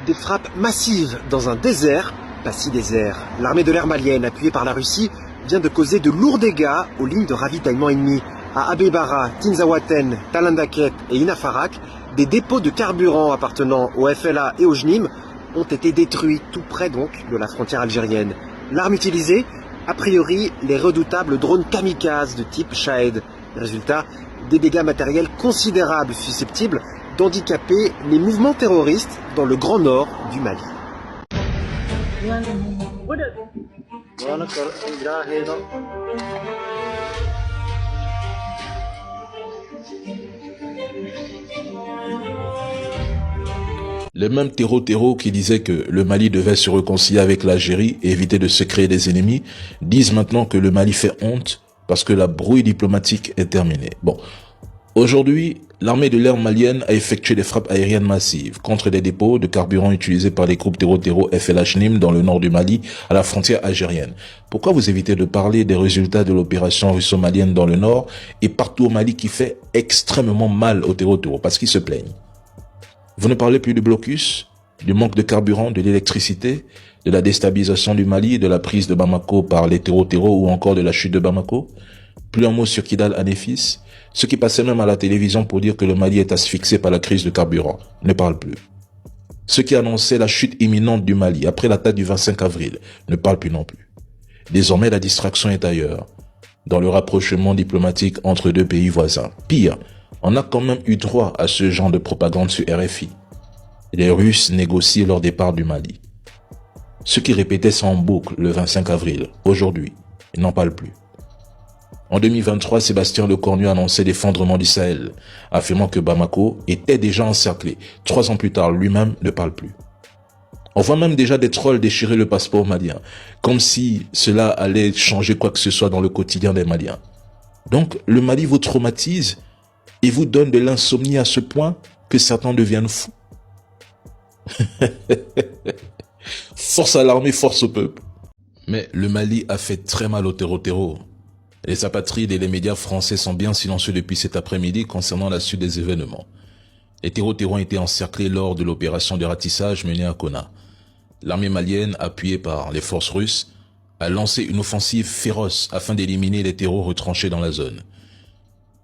Des frappes massives dans un désert, pas si désert. L'armée de l'air malienne, appuyée par la Russie, vient de causer de lourds dégâts aux lignes de ravitaillement ennemies. À Abebara, Tinzawaten, Talandaket et Inafarak, des dépôts de carburant appartenant au FLA et au JNIM ont été détruits, tout près donc de la frontière algérienne. L'arme utilisée, a priori, les redoutables drones kamikazes de type Shahed. Résultat, des dégâts matériels considérables susceptibles d'handicaper les mouvements terroristes dans le grand nord du Mali. Les mêmes terreaux qui disaient que le Mali devait se réconcilier avec l'Algérie et éviter de se créer des ennemis, disent maintenant que le Mali fait honte parce que la brouille diplomatique est terminée. Bon, aujourd'hui, l'armée de l'air malienne a effectué des frappes aériennes massives contre des dépôts de carburant utilisés par les groupes terreau FLH-NIM dans le nord du Mali, à la frontière algérienne. Pourquoi vous évitez de parler des résultats de l'opération russo-malienne dans le nord et partout au Mali qui fait extrêmement mal aux terreaux? Parce qu'ils se plaignent. Vous ne parlez plus du blocus, du manque de carburant, de l'électricité, de la déstabilisation du Mali, de la prise de Bamako par les terreaux ou encore de la chute de Bamako? Plus un mot sur Kidal Anefis, ceux qui passaient même à la télévision pour dire que le Mali est asphyxié par la crise de carburant, ne parlent plus. Ceux qui annonçaient la chute imminente du Mali après l'attaque du 25 avril, ne parlent plus non plus. Désormais, la distraction est ailleurs, dans le rapprochement diplomatique entre deux pays voisins. Pire, on a quand même eu droit à ce genre de propagande sur RFI. Les Russes négocient leur départ du Mali. Ceux qui répétaient ça en boucle le 25 avril, aujourd'hui, ils n'en parlent plus. En 2023, Sébastien Lecornu annonçait l'effondrement du Sahel, affirmant que Bamako était déjà encerclé. 3 ans plus tard, lui-même ne parle plus. On voit même déjà des trolls déchirer le passeport malien, comme si cela allait changer quoi que ce soit dans le quotidien des Maliens. Donc, le Mali vous traumatise et vous donne de l'insomnie à ce point que certains deviennent fous. Force à l'armée, force au peuple. Mais le Mali a fait très mal au terreau. Les apatrides et les médias français sont bien silencieux depuis cet après-midi concernant la suite des événements. Les terreaux ont été encerclés lors de l'opération de ratissage menée à Konna. L'armée malienne, appuyée par les forces russes, a lancé une offensive féroce afin d'éliminer les terreaux retranchés dans la zone.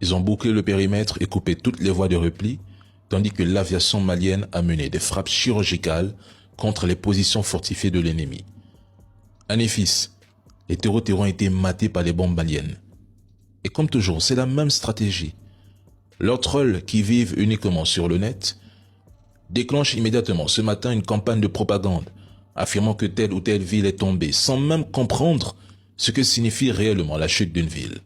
Ils ont bouclé le périmètre et coupé toutes les voies de repli, tandis que l'aviation malienne a mené des frappes chirurgicales contre les positions fortifiées de l'ennemi. Anefis, les terreaux ont été matés par les bombes maliennes. Et comme toujours, c'est la même stratégie. Leurs trolls qui vivent uniquement sur le net déclenchent immédiatement ce matin une campagne de propagande affirmant que telle ou telle ville est tombée sans même comprendre ce que signifie réellement la chute d'une ville.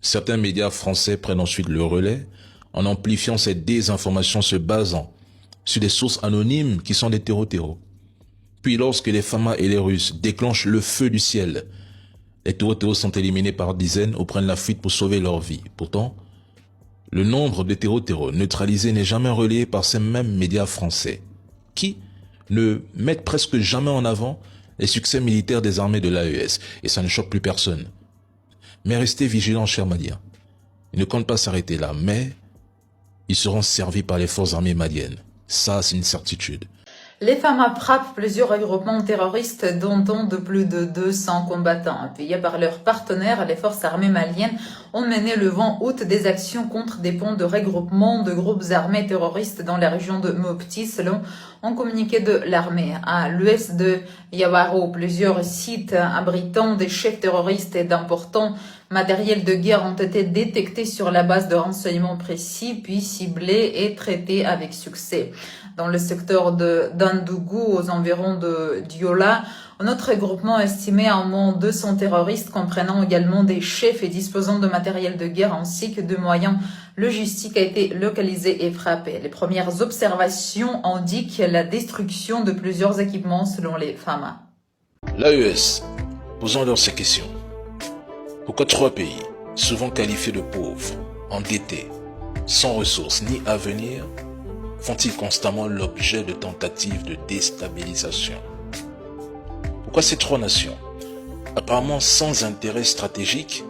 Certains médias français prennent ensuite le relais en amplifiant ces désinformations se basant sur des sources anonymes qui sont des terreaux. Puis lorsque les Famas et les Russes déclenchent le feu du ciel, les terreaux sont éliminés par dizaines ou prennent la fuite pour sauver leur vie. Pourtant, le nombre de terreaux neutralisés n'est jamais relayé par ces mêmes médias français, qui ne mettent presque jamais en avant les succès militaires des armées de l'AES, et ça ne choque plus personne. Mais restez vigilants, chers Maliens. Ils ne comptent pas s'arrêter là, mais ils seront servis par les forces armées maliennes. Ça, c'est une certitude. Les FAMA frappent plusieurs regroupements terroristes dont de plus de 200 combattants. Appuyés par leurs partenaires, les forces armées maliennes ont mené le 20 août des actions contre des ponts de regroupement de groupes armés terroristes dans la région de Mopti, selon un communiqué de l'armée. À l'ouest de Yawaro, plusieurs sites abritant des chefs terroristes et d'importants matériels de guerre ont été détectés sur la base de renseignements précis, puis ciblés et traités avec succès. Dans le secteur de Dandougou, aux environs de Diola, un autre regroupement estimé à au moins 200 terroristes, comprenant également des chefs et disposant de matériel de guerre ainsi que de moyens logistiques, a été localisé et frappé. Les premières observations indiquent la destruction de plusieurs équipements selon les FAMA. L'AES, posons-leur ces questions. Pourquoi 3 pays, souvent qualifiés de pauvres, endettés, sans ressources ni avenir, font-ils constamment l'objet de tentatives de déstabilisation? Pourquoi ces 3 nations, apparemment sans intérêt stratégique,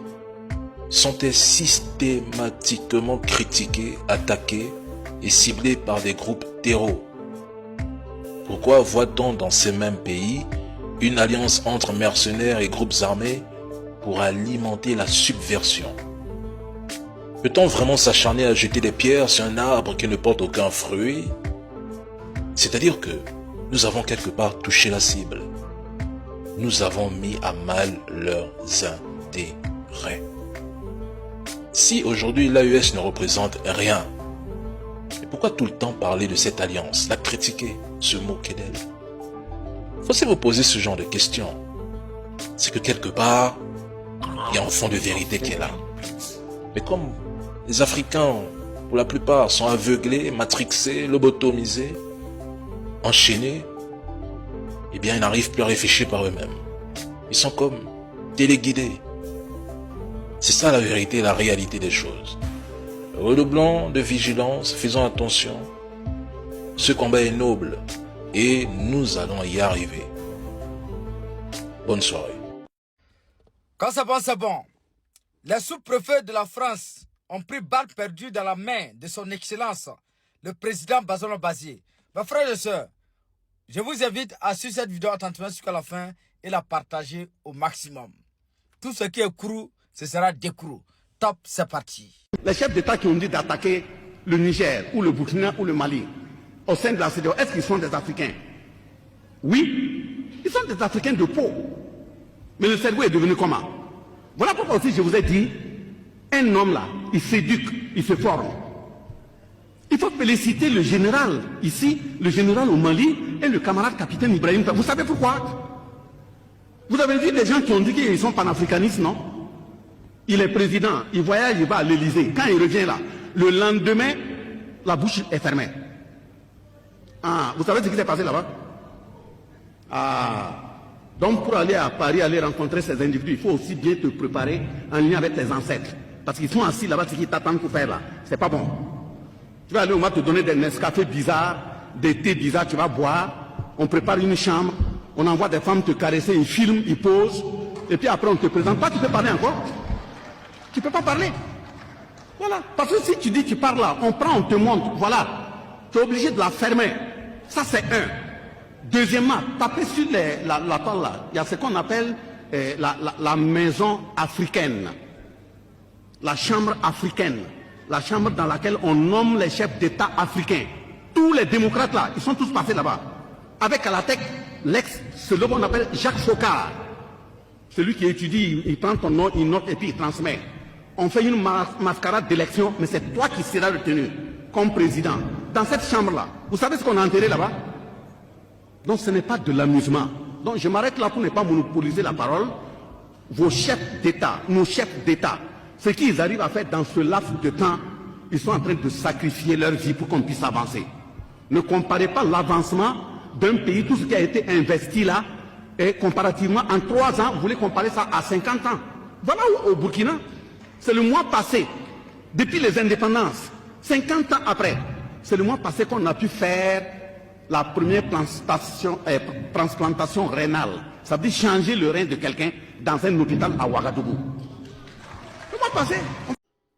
sont-elles systématiquement critiquées, attaquées et ciblées par des groupes terreaux? Pourquoi voit-on dans ces mêmes pays une alliance entre mercenaires et groupes armés pour alimenter la subversion? Peut-on vraiment s'acharner à jeter des pierres sur un arbre qui ne porte aucun fruit? C'est-à-dire que nous avons quelque part touché la cible. Nous avons mis à mal leurs intérêts. Si aujourd'hui l'AES ne représente rien, mais pourquoi tout le temps parler de cette alliance, la critiquer, se moquer d'elle? Faut-il vous poser ce genre de questions? C'est que quelque part, il y a un fond de vérité qui est là. Mais comme les Africains, pour la plupart, sont aveuglés, matrixés, lobotomisés, enchaînés, eh bien, ils n'arrivent plus à réfléchir par eux-mêmes. Ils sont comme téléguidés. C'est ça la vérité, la réalité des choses. Redoublons de vigilance, faisons attention. Ce combat est noble et nous allons y arriver. Bonne soirée. Quand c'est bon, c'est bon. Les sous-préfets de la France ont pris balle perdue dans la main de son Excellence, le président Bazoum Bazier. Mes frères et sœurs, je vous invite à suivre cette vidéo attentivement jusqu'à la fin et la partager au maximum. Tout ce qui est crou, ce sera décrou. Top, c'est parti. Les chefs d'État qui ont dit d'attaquer le Niger, ou le Burkina, ou le Mali, au sein de la CEDEAO, est-ce qu'ils sont des Africains? Oui, ils sont des Africains de peau. Mais le cerveau est devenu comment? Voilà pourquoi aussi je vous ai dit, un homme là, il s'éduque, il se forme. Il faut féliciter le général ici, le général au Mali et le camarade capitaine Ibrahim. Vous savez pourquoi? Vous avez vu des gens qui ont dit qu'ils sont panafricanistes, non? Il est président, il voyage, il va à l'Élysée. Quand il revient là, le lendemain, la bouche est fermée. Ah, vous savez ce qui s'est passé là-bas? Ah, donc pour aller à Paris, aller rencontrer ces individus, il faut aussi bien te préparer en lien avec tes ancêtres. Parce qu'ils sont assis là-bas, ce qu'ils t'attendent pour faire là, c'est pas bon. Tu vas aller, on va te donner des Nescafé bizarres, des thés bizarres, tu vas boire, on prépare une chambre, on envoie des femmes te caresser, ils filment, ils posent, et puis après on te présente. Toi, tu peux parler encore? Tu ne peux pas parler. Voilà. Parce que si tu dis tu parles là, on prend, on te montre, voilà. Tu es obligé de la fermer. Ça, c'est un. Deuxièmement, taper sur la toile là, il y a ce qu'on appelle la maison africaine. La chambre africaine. La chambre dans laquelle on nomme les chefs d'État africains. Tous les démocrates là, ils sont tous passés là-bas. Avec à la tête celui qu'on appelle Jacques Faucard. Celui qui étudie, il prend ton nom, il note et puis il transmet. On fait une mascarade d'élection, mais c'est toi qui seras retenu comme président. Dans cette chambre-là, vous savez ce qu'on a enterré là-bas? Donc ce n'est pas de l'amusement. Donc je m'arrête là pour ne pas monopoliser la parole. Vos chefs d'État, nos chefs d'État, ce qu'ils arrivent à faire dans ce laps de temps, ils sont en train de sacrifier leur vie pour qu'on puisse avancer. Ne comparez pas l'avancement d'un pays, tout ce qui a été investi là, et comparativement, en 3 ans, vous voulez comparer ça à 50 ans. Voilà au Burkina, c'est le mois passé, depuis les indépendances, 50 ans après, c'est le mois passé qu'on a pu faire la première transplantation rénale. Ça veut dire changer le rein de quelqu'un dans un hôpital à Ouagadougou. Le mois passé.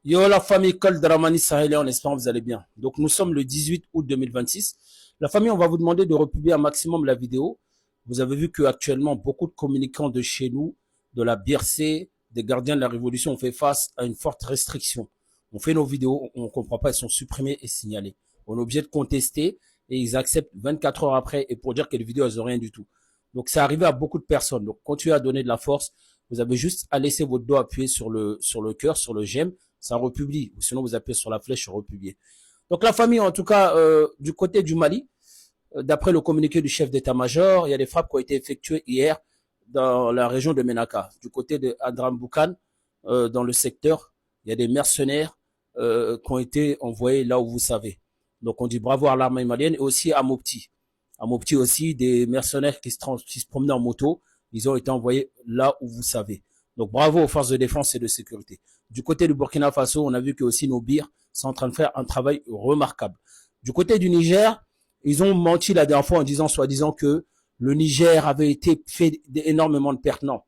Yo la famille Col Dramani Sahélien, en espérant que vous allez bien. Donc nous sommes le 18 août 2026. La famille, on va vous demander de republier un maximum la vidéo. Vous avez vu qu'actuellement, beaucoup de communicants de chez nous, de la BRC, des gardiens de la Révolution, ont fait face à une forte restriction. On fait nos vidéos, on ne comprend pas, elles sont supprimées et signalées. On est obligé de contester et ils acceptent 24 heures après et pour dire que les vidéos, elles n'ont rien du tout. Donc, c'est arrivé à beaucoup de personnes. Donc, continuez à donner de la force. Vous avez juste à laisser votre doigt appuyé sur le cœur, sur le j'aime. Ça republie. Ou sinon, vous appuyez sur la flèche sur republier. Donc, la famille, en tout cas, du côté du Mali, d'après le communiqué du chef d'état-major, il y a des frappes qui ont été effectuées hier dans la région de Ménaka. Du côté de Adram-Boukan, dans le secteur, il y a des mercenaires qui ont été envoyés là où vous savez. Donc on dit bravo à l'armée malienne et aussi à Mopti. À Mopti aussi, des mercenaires qui se promenaient en moto, ils ont été envoyés là où vous savez. Donc bravo aux forces de défense et de sécurité. Du côté du Burkina Faso, on a vu que aussi nos BIR sont en train de faire un travail remarquable. Du côté du Niger, ils ont menti la dernière fois en disant, soi-disant, que le Niger avait été fait énormément de pertes. Non.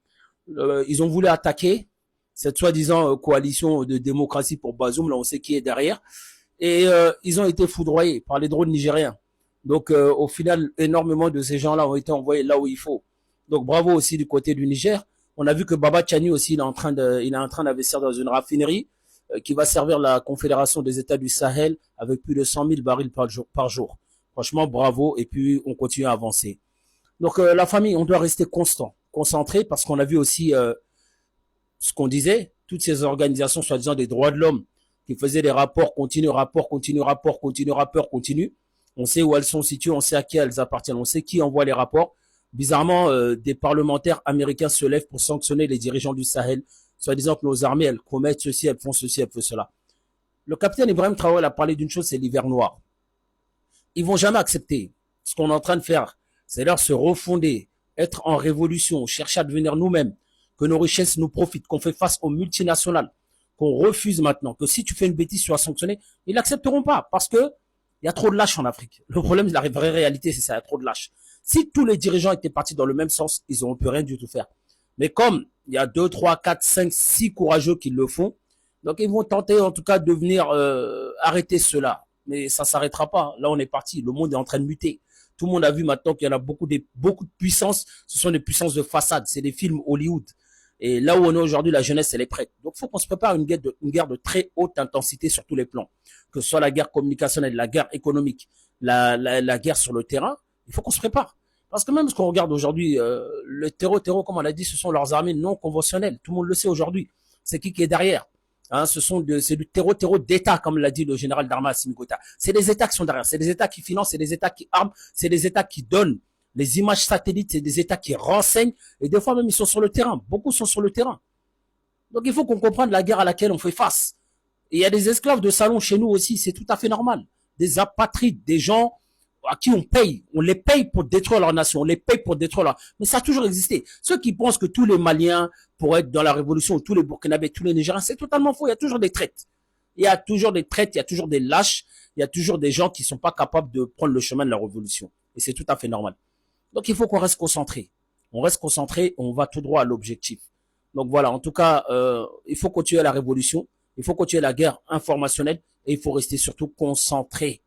Ils ont voulu attaquer cette soi-disant coalition de démocratie pour Bazoum. Là, on sait qui est derrière. Et ils ont été foudroyés par les drones nigériens. Donc, au final, énormément de ces gens-là ont été envoyés là où il faut. Donc, bravo aussi du côté du Niger. On a vu que Baba Chani aussi, il est en train d'investir dans une raffinerie qui va servir la Confédération des États du Sahel avec plus de 100 000 barils par jour. Franchement, bravo. Et puis, on continue à avancer. Donc, la famille, on doit rester concentré, parce qu'on a vu aussi ce qu'on disait, toutes ces organisations, soi-disant des droits de l'homme, qui faisaient des rapports continus. On sait où elles sont situées, on sait à qui elles appartiennent, on sait qui envoie les rapports. Bizarrement, des parlementaires américains se lèvent pour sanctionner les dirigeants du Sahel, soi-disant que nos armées, elles commettent ceci, elles font cela. Le capitaine Ibrahim Traoré a parlé d'une chose, c'est l'hiver noir. Ils vont jamais accepter ce qu'on est en train de faire, c'est-à-dire se refonder, être en révolution, chercher à devenir nous-mêmes, que nos richesses nous profitent, qu'on fait face aux multinationales, qu'on refuse maintenant, que si tu fais une bêtise, tu vas sanctionner. Ils n'accepteront pas, parce que il y a trop de lâches en Afrique. Le problème, la vraie réalité, c'est ça, il y a trop de lâches. Si tous les dirigeants étaient partis dans le même sens, ils n'auront pu rien du tout faire. Mais comme il y a 2, 3, 4, 5, 6 courageux qui le font, donc ils vont tenter en tout cas de venir arrêter cela. Mais ça ne s'arrêtera pas. Là, on est parti. Le monde est en train de muter. Tout le monde a vu maintenant qu'il y en a beaucoup de puissances. Ce sont des puissances de façade. C'est des films Hollywood. Et là où on est aujourd'hui, la jeunesse, elle est prête. Donc, il faut qu'on se prépare à une guerre de très haute intensité sur tous les plans. Que ce soit la guerre communicationnelle, la guerre économique, la guerre sur le terrain, il faut qu'on se prépare. Parce que même ce qu'on regarde aujourd'hui, le terreau, comme on l'a dit, ce sont leurs armées non conventionnelles. Tout le monde le sait aujourd'hui. C'est qui est derrière. Hein, c'est du terreau d'État, comme l'a dit le général d'armée Assimi Goïta. C'est des États qui sont derrière. C'est des États qui financent, c'est des États qui arment, c'est des États qui donnent les images satellites, c'est des États qui renseignent. Et des fois même, ils sont sur le terrain. Beaucoup sont sur le terrain. Donc, il faut qu'on comprenne la guerre à laquelle on fait face. Et il y a des esclaves de salon chez nous aussi. C'est tout à fait normal. Des apatrides, des gens à qui on paye. On les paye pour détruire leur nation. On les paye pour détruire leur... Mais ça a toujours existé. Ceux qui pensent que tous les Maliens pourraient être dans la révolution, tous les Burkinabés, tous les Nigériens, c'est totalement faux. Il y a toujours des traites. Il y a toujours des traites, il y a toujours des lâches, il y a toujours des gens qui sont pas capables de prendre le chemin de la révolution. Et c'est tout à fait normal. Donc, il faut qu'on reste concentré. On reste concentré, on va tout droit à l'objectif. Donc, voilà. En tout cas, il faut continuer la révolution. Il faut continuer la guerre informationnelle. Et il faut rester surtout concentré.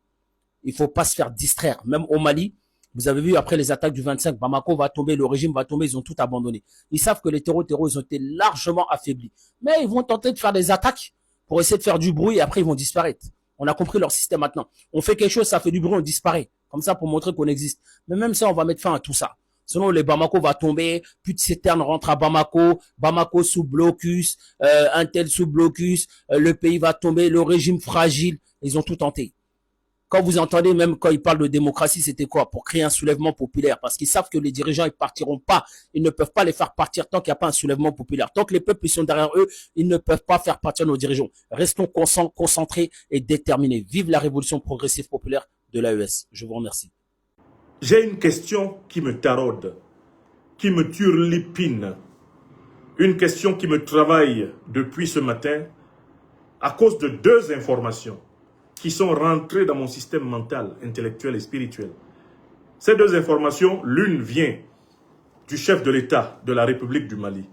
Il faut pas se faire distraire. Même au Mali, vous avez vu après les attaques du 25, Bamako va tomber, le régime va tomber, ils ont tout abandonné. Ils savent que les terreaux, ils ont été largement affaiblis. Mais ils vont tenter de faire des attaques pour essayer de faire du bruit et après ils vont disparaître. On a compris leur système maintenant. On fait quelque chose, ça fait du bruit, on disparaît. Comme ça pour montrer qu'on existe. Mais même ça, on va mettre fin à tout ça. Sinon, les Bamako va tomber, plus de citernes rentrent à Bamako, Bamako sous blocus, un tel sous blocus, le pays va tomber, le régime fragile, ils ont tout tenté. Quand vous entendez, même quand ils parlent de démocratie, c'était quoi? Pour créer un soulèvement populaire. Parce qu'ils savent que les dirigeants, ils partiront pas. Ils ne peuvent pas les faire partir tant qu'il n'y a pas un soulèvement populaire. Tant que les peuples sont derrière eux, ils ne peuvent pas faire partir nos dirigeants. Restons concentrés et déterminés. Vive la révolution progressive populaire de l'AES. Je vous remercie. J'ai une question qui me taraude, qui me turlupine. Une question qui me travaille depuis ce matin à cause de 2 informations qui sont rentrées dans mon système mental, intellectuel et spirituel. Ces 2 informations, l'une vient du chef de l'État de la République du Mali,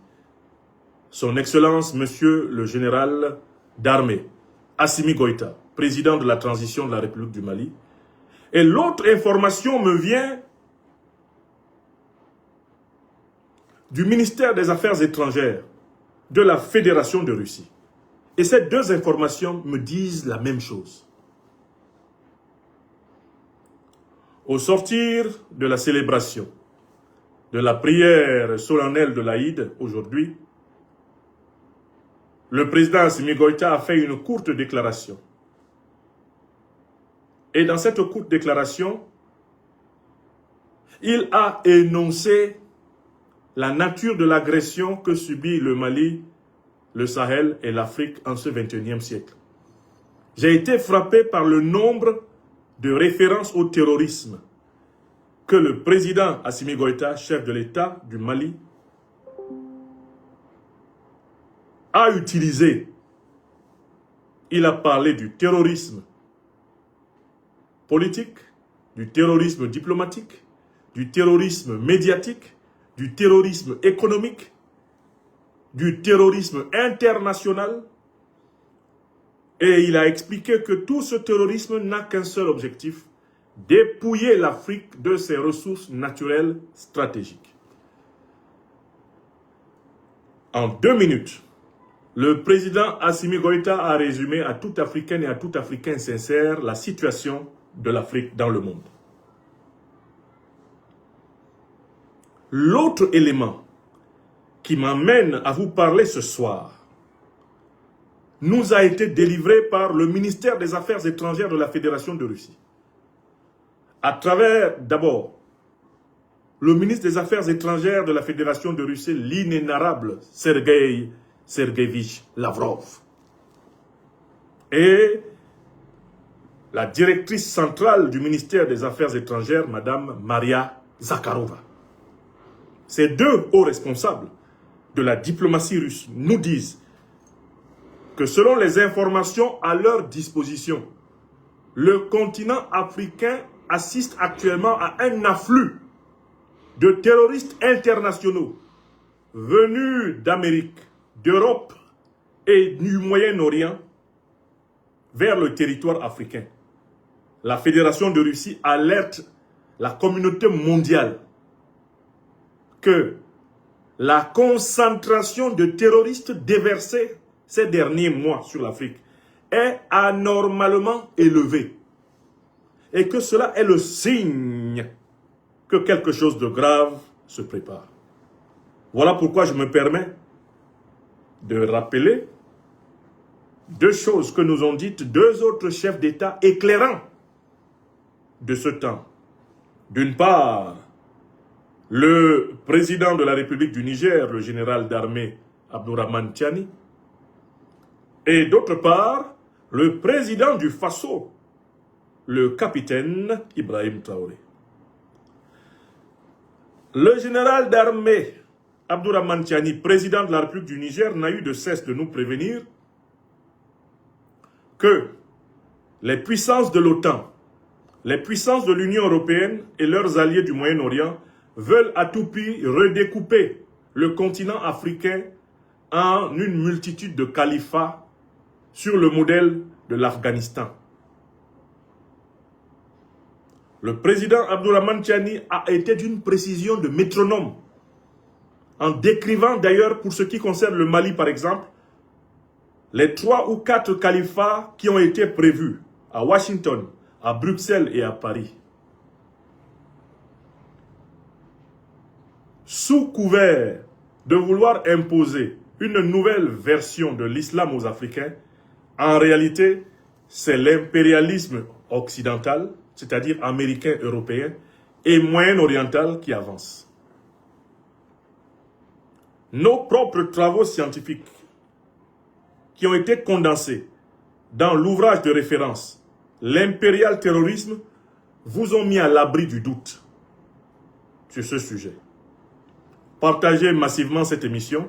son Excellence, Monsieur le Général d'Armée, Assimi Goïta, président de la transition de la République du Mali. Et l'autre information me vient du ministère des Affaires étrangères de la Fédération de Russie. Et ces 2 informations me disent la même chose. Au sortir de la célébration de la prière solennelle de l'Aïd aujourd'hui, le président Assimi Goïta a fait une courte déclaration. Et dans cette courte déclaration, il a énoncé la nature de l'agression que subit le Mali, le Sahel et l'Afrique en ce 21e siècle. J'ai été frappé par le nombre de références au terrorisme que le président Assimi Goïta, chef de l'État du Mali, a utilisé. Il a parlé du terrorisme politique, du terrorisme diplomatique, du terrorisme médiatique, du terrorisme économique, du terrorisme international. Et il a expliqué que tout ce terrorisme n'a qu'un seul objectif, dépouiller l'Afrique de ses ressources naturelles stratégiques. En 2 minutes, le président Assimi Goïta a résumé à tout Africain et à tout Africain sincère la situation de l'Afrique dans le monde. L'autre élément qui m'amène à vous parler ce soir nous a été délivré par le ministère des Affaires étrangères de la Fédération de Russie. À travers, d'abord, le ministre des Affaires étrangères de la Fédération de Russie, l'inénarrable Sergueï Sergueïevitch Lavrov. Et la directrice centrale du ministère des Affaires étrangères, Madame Maria Zakharova. Ces deux hauts responsables de la diplomatie russe nous disent que selon les informations à leur disposition, le continent africain assiste actuellement à un afflux de terroristes internationaux venus d'Amérique, d'Europe et du Moyen-Orient vers le territoire africain. La Fédération de Russie alerte la communauté mondiale que la concentration de terroristes déversés ces derniers mois sur l'Afrique est anormalement élevée et que cela est le signe que quelque chose de grave se prépare. Voilà pourquoi je me permets de rappeler deux choses que nous ont dites deux autres chefs d'État éclairants de ce temps. D'une part, le président de la République du Niger, le général d'armée Abdourahmane Tiani, et d'autre part, le président du Faso, le capitaine Ibrahim Traoré. Le général d'armée Abdourahmane Tiani, président de la République du Niger, n'a eu de cesse de nous prévenir que les puissances de l'OTAN, les puissances de l'Union européenne et leurs alliés du Moyen-Orient veulent à tout prix redécouper le continent africain en une multitude de califats sur le modèle de l'Afghanistan. Le président Abdourahmane Tiani a été d'une précision de métronome, en décrivant d'ailleurs, pour ce qui concerne le Mali par exemple, les 3 ou 4 califats qui ont été prévus à Washington, à Bruxelles et à Paris. Sous couvert de vouloir imposer une nouvelle version de l'islam aux Africains, en réalité, c'est l'impérialisme occidental, c'est-à-dire américain, européen et moyen-oriental qui avance. Nos propres travaux scientifiques qui ont été condensés dans l'ouvrage de référence « L'impérial terrorisme » vous ont mis à l'abri du doute sur ce sujet. Partagez massivement cette émission.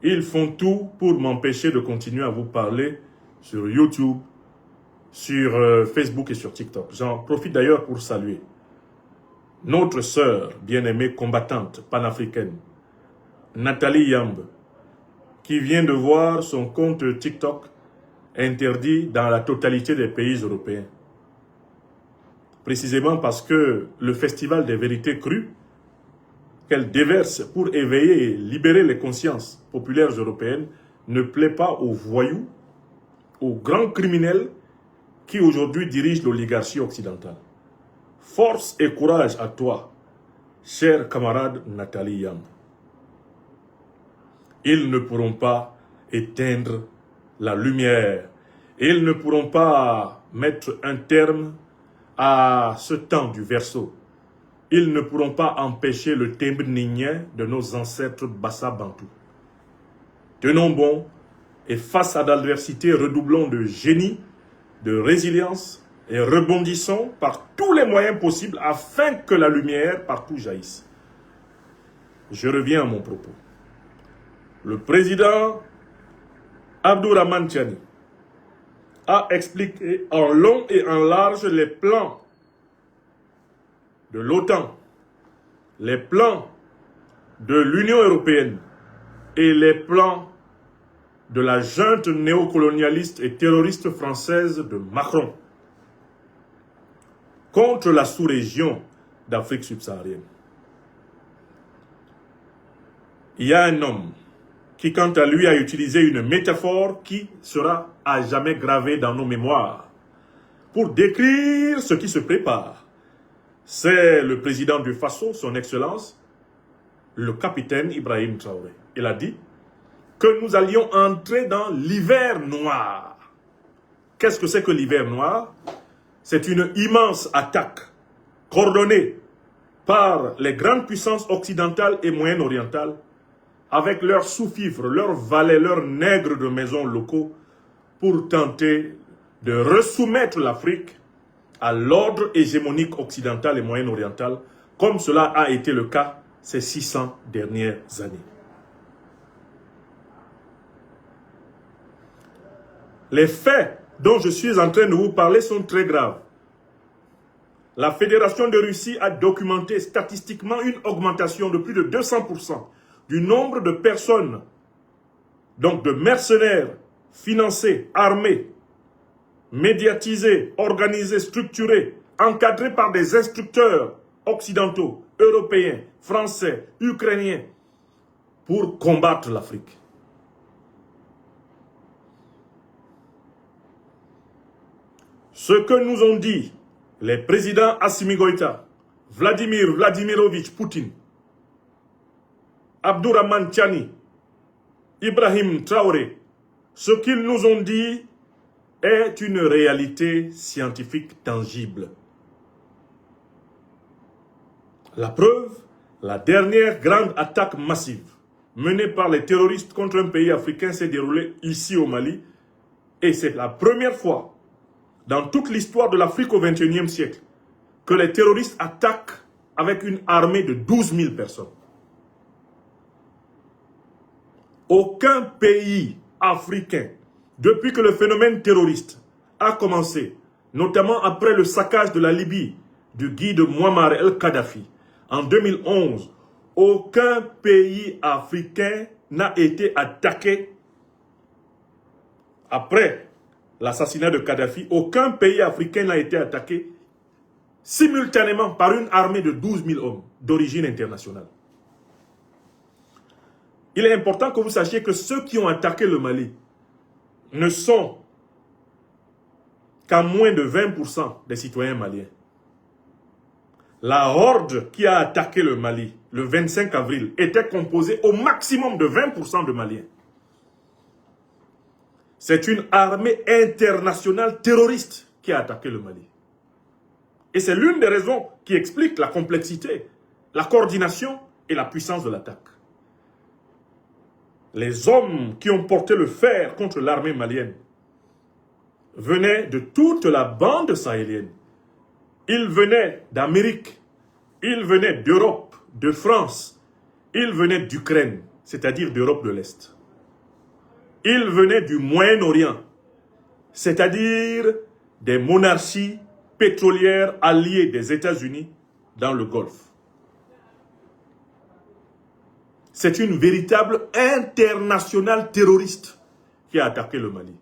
Ils font tout pour m'empêcher de continuer à vous parler sur YouTube, sur Facebook et sur TikTok. J'en profite d'ailleurs pour saluer notre sœur bien-aimée combattante panafricaine, Nathalie Yamb, qui vient de voir son compte TikTok interdit dans la totalité des pays européens. Précisément parce que le festival des vérités crues qu'elle déverse pour éveiller et libérer les consciences populaires européennes ne plaît pas aux voyous, aux grands criminels qui aujourd'hui dirigent l'oligarchie occidentale. Force et courage à toi, chère camarade Nathalie Yamb. Ils ne pourront pas éteindre la lumière. Ils ne pourront pas mettre un terme à ce temps du Verseau. Ils ne pourront pas empêcher le Tembninien de nos ancêtres Bassa Bantou. Tenons bon et face à l'adversité, redoublons de génie, de résilience et rebondissons par tous les moyens possibles afin que la lumière partout jaillisse. Je reviens à mon propos. Le président Abdourahmane Tiani a expliqué en long et en large les plans de l'OTAN, les plans de l'Union européenne et les plans de la junte néocolonialiste et terroriste française de Macron. contre la sous-région d'Afrique subsaharienne. Il y a un homme qui, quant à lui, a utilisé une métaphore qui sera à jamais gravée dans nos mémoires pour décrire ce qui se prépare. C'est le président du Faso, son Excellence, le capitaine Ibrahim Traoré. Il a dit que nous allions entrer dans l'hiver noir. Qu'est-ce que c'est que l'hiver noir? C'est une immense attaque coordonnée par les grandes puissances occidentales et moyen-orientales avec leurs sous-fifres, leurs valets, leurs nègres de maison locaux pour tenter de resoumettre l'Afrique à l'ordre hégémonique occidental et moyen-oriental, comme cela a été le cas ces 600 dernières années. Les faits dont je suis en train de vous parler sont très graves. La Fédération de Russie a documenté statistiquement une augmentation de plus de 200% du nombre de personnes, donc de mercenaires, financés, armés, médiatisés, organisés, structurés, encadrés par des instructeurs occidentaux, européens, français, ukrainiens, pour combattre l'Afrique. Ce que nous ont dit les présidents Assimi Goïta, Vladimir Vladimirovitch Poutine, Abdourahmane Tiani, Ibrahim Traoré, ce qu'ils nous ont dit est une réalité scientifique tangible. La preuve, la dernière grande attaque massive menée par les terroristes contre un pays africain s'est déroulée ici au Mali, et c'est la première fois dans toute l'histoire de l'Afrique au XXIe siècle que les terroristes attaquent avec une armée de 12 000 personnes. Aucun pays africain, depuis que le phénomène terroriste a commencé, notamment après le saccage de la Libye du guide Muammar el-Kadhafi en 2011, aucun pays africain n'a été attaqué après l'assassinat de Kadhafi. Aucun pays africain n'a été attaqué simultanément par une armée de 12 000 hommes d'origine internationale. Il est important que vous sachiez que ceux qui ont attaqué le Mali ne sont qu'à moins de 20% des citoyens maliens. La horde qui a attaqué le Mali le 25 avril était composée au maximum de 20% de Maliens. C'est une armée internationale terroriste qui a attaqué le Mali. Et c'est l'une des raisons qui explique la complexité, la coordination et la puissance de l'attaque. Les hommes qui ont porté le fer contre l'armée malienne venaient de toute la bande sahélienne. Ils venaient d'Amérique, ils venaient d'Europe, de France, ils venaient d'Ukraine, c'est-à-dire d'Europe de l'Est. Ils venaient du Moyen-Orient, c'est-à-dire des monarchies pétrolières alliées des États-Unis dans le Golfe. C'est une véritable internationale terroriste qui a attaqué le Mali.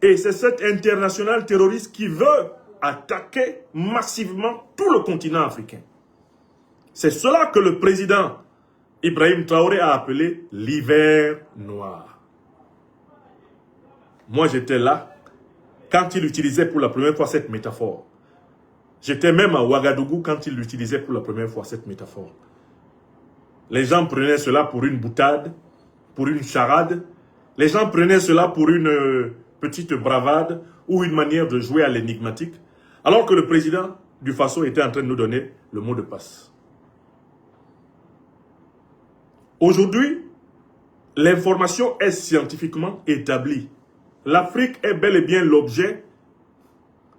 Et c'est cette internationale terroriste qui veut attaquer massivement tout le continent africain. C'est cela que le président Ibrahim Traoré a appelé l'hiver noir. Moi, j'étais là quand il utilisait pour la première fois cette métaphore. J'étais même à Ouagadougou quand il utilisait pour la première fois cette métaphore. Les gens prenaient cela pour une boutade, pour une charade. Les gens prenaient cela pour une petite bravade ou une manière de jouer à l'énigmatique. Alors que le président du Faso était en train de nous donner le mot de passe. Aujourd'hui, l'information est scientifiquement établie. L'Afrique est bel et bien l'objet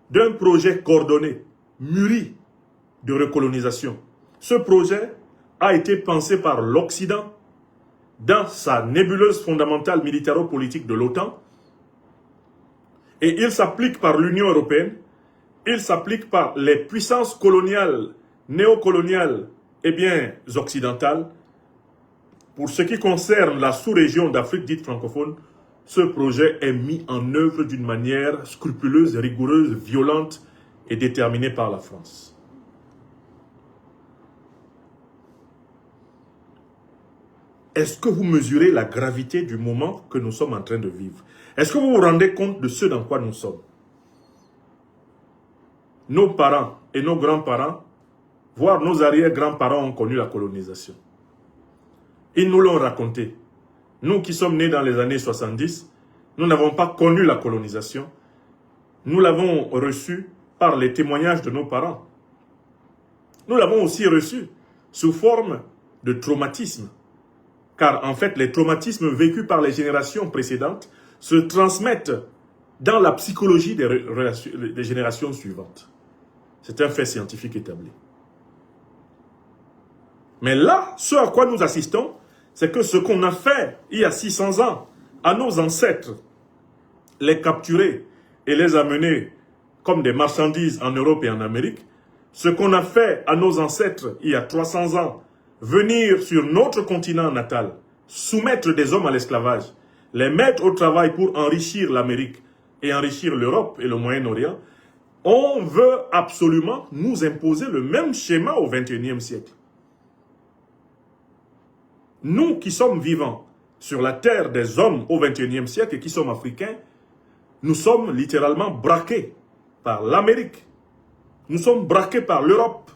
d'un projet coordonné, mûri de recolonisation. Ce projet a été pensé par l'Occident dans sa nébuleuse fondamentale militaro-politique de l'OTAN et il s'applique par l'Union européenne, il s'applique par les puissances coloniales, néocoloniales et bien occidentales. Pour ce qui concerne la sous-région d'Afrique dite francophone, ce projet est mis en œuvre d'une manière scrupuleuse, rigoureuse, violente et déterminé par la France. Est-ce que vous mesurez la gravité du moment que nous sommes en train de vivre? Est-ce que vous vous rendez compte de ce dans quoi nous sommes? Nos parents et nos grands-parents, voire nos arrière-grands-parents ont connu la colonisation. Ils nous l'ont raconté. Nous qui sommes nés dans les années 70, nous n'avons pas connu la colonisation. Nous l'avons reçue par les témoignages de nos parents. Nous l'avons aussi reçue sous forme de traumatisme. Car en fait, les traumatismes vécus par les générations précédentes se transmettent dans la psychologie des générations suivantes. C'est un fait scientifique établi. Mais là, ce à quoi nous assistons, c'est que ce qu'on a fait il y a 600 ans à nos ancêtres, les capturer et les amener comme des marchandises en Europe et en Amérique, ce qu'on a fait à nos ancêtres il y a 300 ans, venir sur notre continent natal, soumettre des hommes à l'esclavage, les mettre au travail pour enrichir l'Amérique et enrichir l'Europe et le Moyen-Orient, on veut absolument nous imposer le même schéma au XXIe siècle. Nous qui sommes vivants sur la terre des hommes au XXIe siècle et qui sommes africains, nous sommes littéralement braqués par l'Amérique. Nous sommes braqués par l'Europe.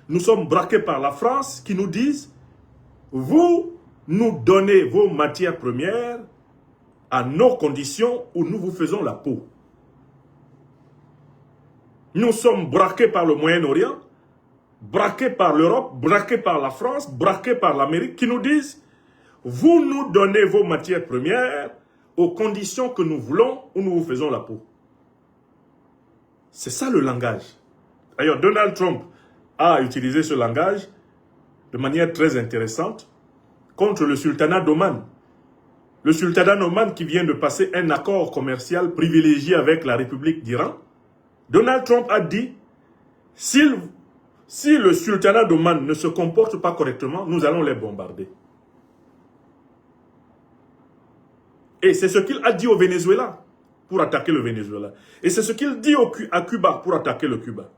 Nous sommes braqués par la France qui nous disent « Vous nous donnez vos matières premières à nos conditions où nous vous faisons la peau. » Nous sommes braqués par le Moyen-Orient, braqués par l'Europe, braqués par la France, braqués par l'Amérique qui nous disent « Vous nous donnez vos matières premières aux conditions que nous voulons où nous vous faisons la peau. » C'est ça le langage. D'ailleurs, Donald Trump a utilisé ce langage de manière très intéressante contre le sultanat d'Oman. Le sultanat d'Oman qui vient de passer un accord commercial privilégié avec la République d'Iran. Donald Trump a dit, si le sultanat d'Oman ne se comporte pas correctement, nous allons les bombarder. Et c'est ce qu'il a dit au Venezuela pour attaquer le Venezuela. Et c'est ce qu'il dit à Cuba pour attaquer le Cuba.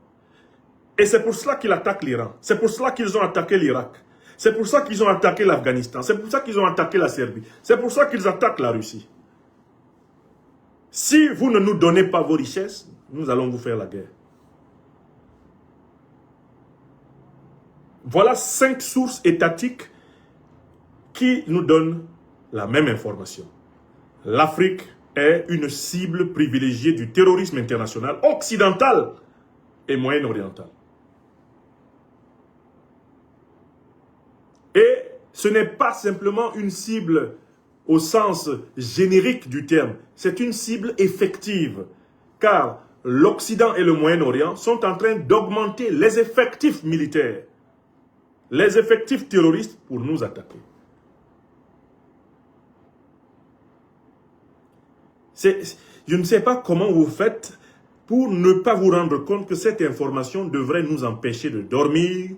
Et c'est pour cela qu'il attaque l'Iran. C'est pour cela qu'ils ont attaqué l'Irak. C'est pour ça qu'ils ont attaqué l'Afghanistan. C'est pour ça qu'ils ont attaqué la Serbie. C'est pour ça qu'ils attaquent la Russie. Si vous ne nous donnez pas vos richesses, nous allons vous faire la guerre. Voilà 5 sources étatiques qui nous donnent la même information. L'Afrique est une cible privilégiée du terrorisme international occidental et moyen-oriental. Et ce n'est pas simplement une cible au sens générique du terme, c'est une cible effective, car l'Occident et le Moyen-Orient sont en train d'augmenter les effectifs militaires, les effectifs terroristes pour nous attaquer. Je ne sais pas comment vous faites pour ne pas vous rendre compte que cette information devrait nous empêcher de dormir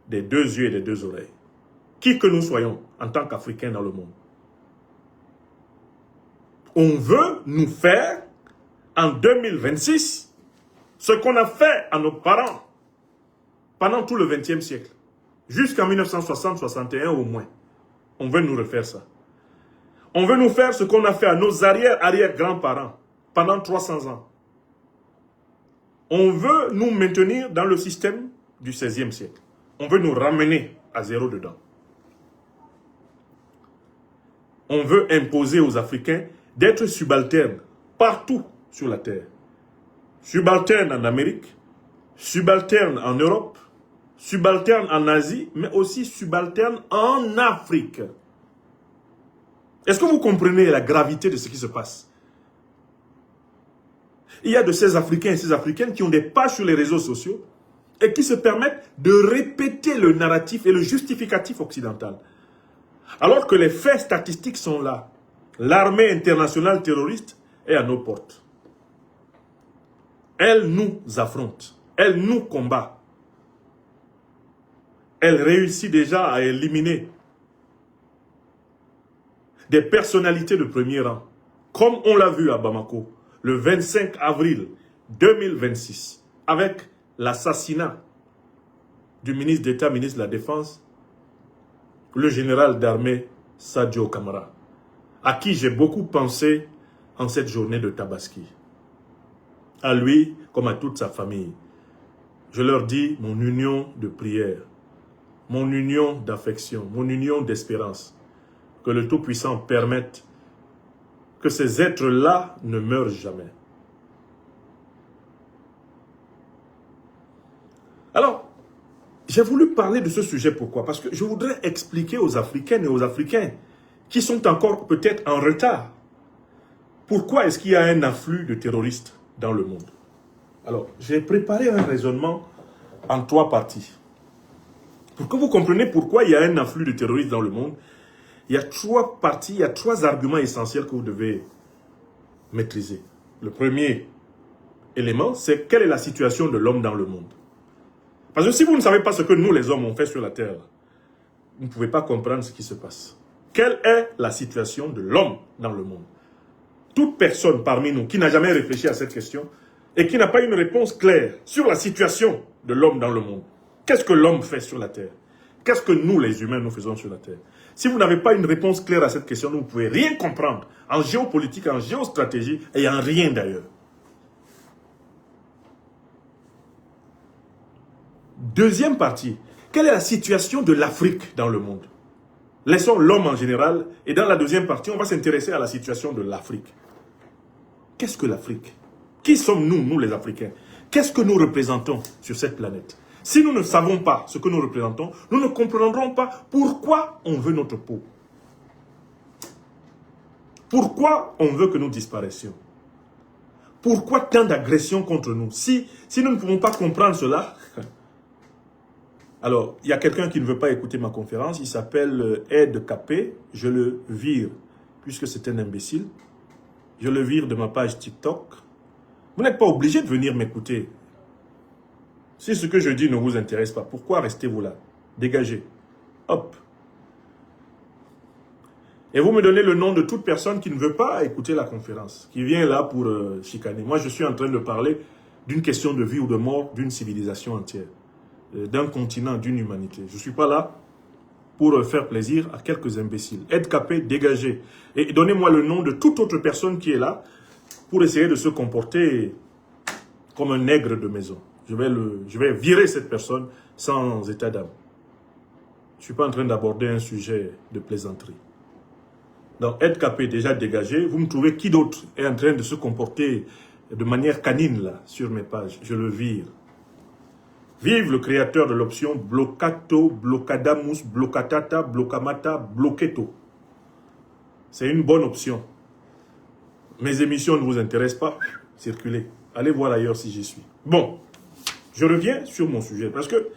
des 2 yeux et des 2 oreilles. Qui que nous soyons en tant qu'Africains dans le monde. On veut nous faire en 2026 ce qu'on a fait à nos parents pendant tout le XXe siècle. Jusqu'en 1960-61 au moins. On veut nous refaire ça. On veut nous faire ce qu'on a fait à nos arrière-grands-parents pendant 300 ans. On veut nous maintenir dans le système du XVIe siècle. On veut nous ramener à zéro dedans. On veut imposer aux Africains d'être subalternes partout sur la terre. Subalternes en Amérique, subalternes en Europe, subalternes en Asie, mais aussi subalternes en Afrique. Est-ce que vous comprenez la gravité de ce qui se passe? Il y a de ces Africains et ces Africaines qui ont des pages sur les réseaux sociaux et qui se permettent de répéter le narratif et le justificatif occidental. Alors que les faits statistiques sont là. L'armée internationale terroriste est à nos portes. Elle nous affronte. Elle nous combat. Elle réussit déjà à éliminer des personnalités de premier rang, comme on l'a vu à Bamako, le 25 avril 2026. avec l'assassinat du ministre d'État, ministre de la Défense, le général d'armée Sadio Kamara, à qui j'ai beaucoup pensé en cette journée de Tabaski. À lui, comme à toute sa famille, je leur dis mon union de prière, mon union d'affection, mon union d'espérance. Que le Tout-Puissant permette que ces êtres-là ne meurent jamais. Alors, j'ai voulu parler de ce sujet, pourquoi? Parce que je voudrais expliquer aux Africaines et aux Africains qui sont encore peut-être en retard. Pourquoi est-ce qu'il y a un afflux de terroristes dans le monde? Alors, j'ai préparé un raisonnement en 3 parties. Pour que vous compreniez pourquoi il y a un afflux de terroristes dans le monde, il y a 3 parties, il y a 3 arguments essentiels que vous devez maîtriser. Le premier élément, c'est quelle est la situation de l'homme dans le monde. Parce que si vous ne savez pas ce que nous, les hommes, on fait sur la terre, vous ne pouvez pas comprendre ce qui se passe. Quelle est la situation de l'homme dans le monde? Toute personne parmi nous qui n'a jamais réfléchi à cette question et qui n'a pas une réponse claire sur la situation de l'homme dans le monde. Qu'est-ce que l'homme fait sur la terre? Qu'est-ce que nous, les humains, nous faisons sur la terre? Si vous n'avez pas une réponse claire à cette question, vous ne pouvez rien comprendre en géopolitique, en géostratégie et en rien d'ailleurs. Deuxième partie, quelle est la situation de l'Afrique dans le monde? Laissons l'homme en général et dans la deuxième partie, on va s'intéresser à la situation de l'Afrique. Qu'est-ce que l'Afrique? Qui sommes-nous, nous les Africains? Qu'est-ce que nous représentons sur cette planète? Si nous ne savons pas ce que nous représentons, nous ne comprendrons pas pourquoi on veut notre peau. Pourquoi on veut que nous disparaissions? Pourquoi tant d'agressions contre nous? Si nous ne pouvons pas comprendre cela... Alors, il y a quelqu'un qui ne veut pas écouter ma conférence, il s'appelle Ed Capé, je le vire, puisque c'est un imbécile. Je le vire de ma page TikTok. Vous n'êtes pas obligé de venir m'écouter. Si ce que je dis ne vous intéresse pas, pourquoi restez-vous là? Dégagez. Hop. Et vous me donnez le nom de toute personne qui ne veut pas écouter la conférence, qui vient là pour chicaner. Moi, je suis en train de parler d'une question de vie ou de mort d'une civilisation entière, d'un continent, d'une humanité. Je ne suis pas là pour faire plaisir à quelques imbéciles. Ed Capé, dégagez. Et donnez-moi le nom de toute autre personne qui est là pour essayer de se comporter comme un nègre de maison. Je vais virer cette personne sans état d'âme. Je ne suis pas en train d'aborder un sujet de plaisanterie. Donc, Ed Capé, déjà dégagé. Vous me trouvez qui d'autre est en train de se comporter de manière canine là, sur mes pages? Je le vire. Vive le créateur de l'option Blocato, Blocadamus, Blocatata, Blocamata, Bloqueto. C'est une bonne option. Mes émissions ne vous intéressent pas, circulez. Allez voir ailleurs si j'y suis. Bon, je reviens sur mon sujet parce que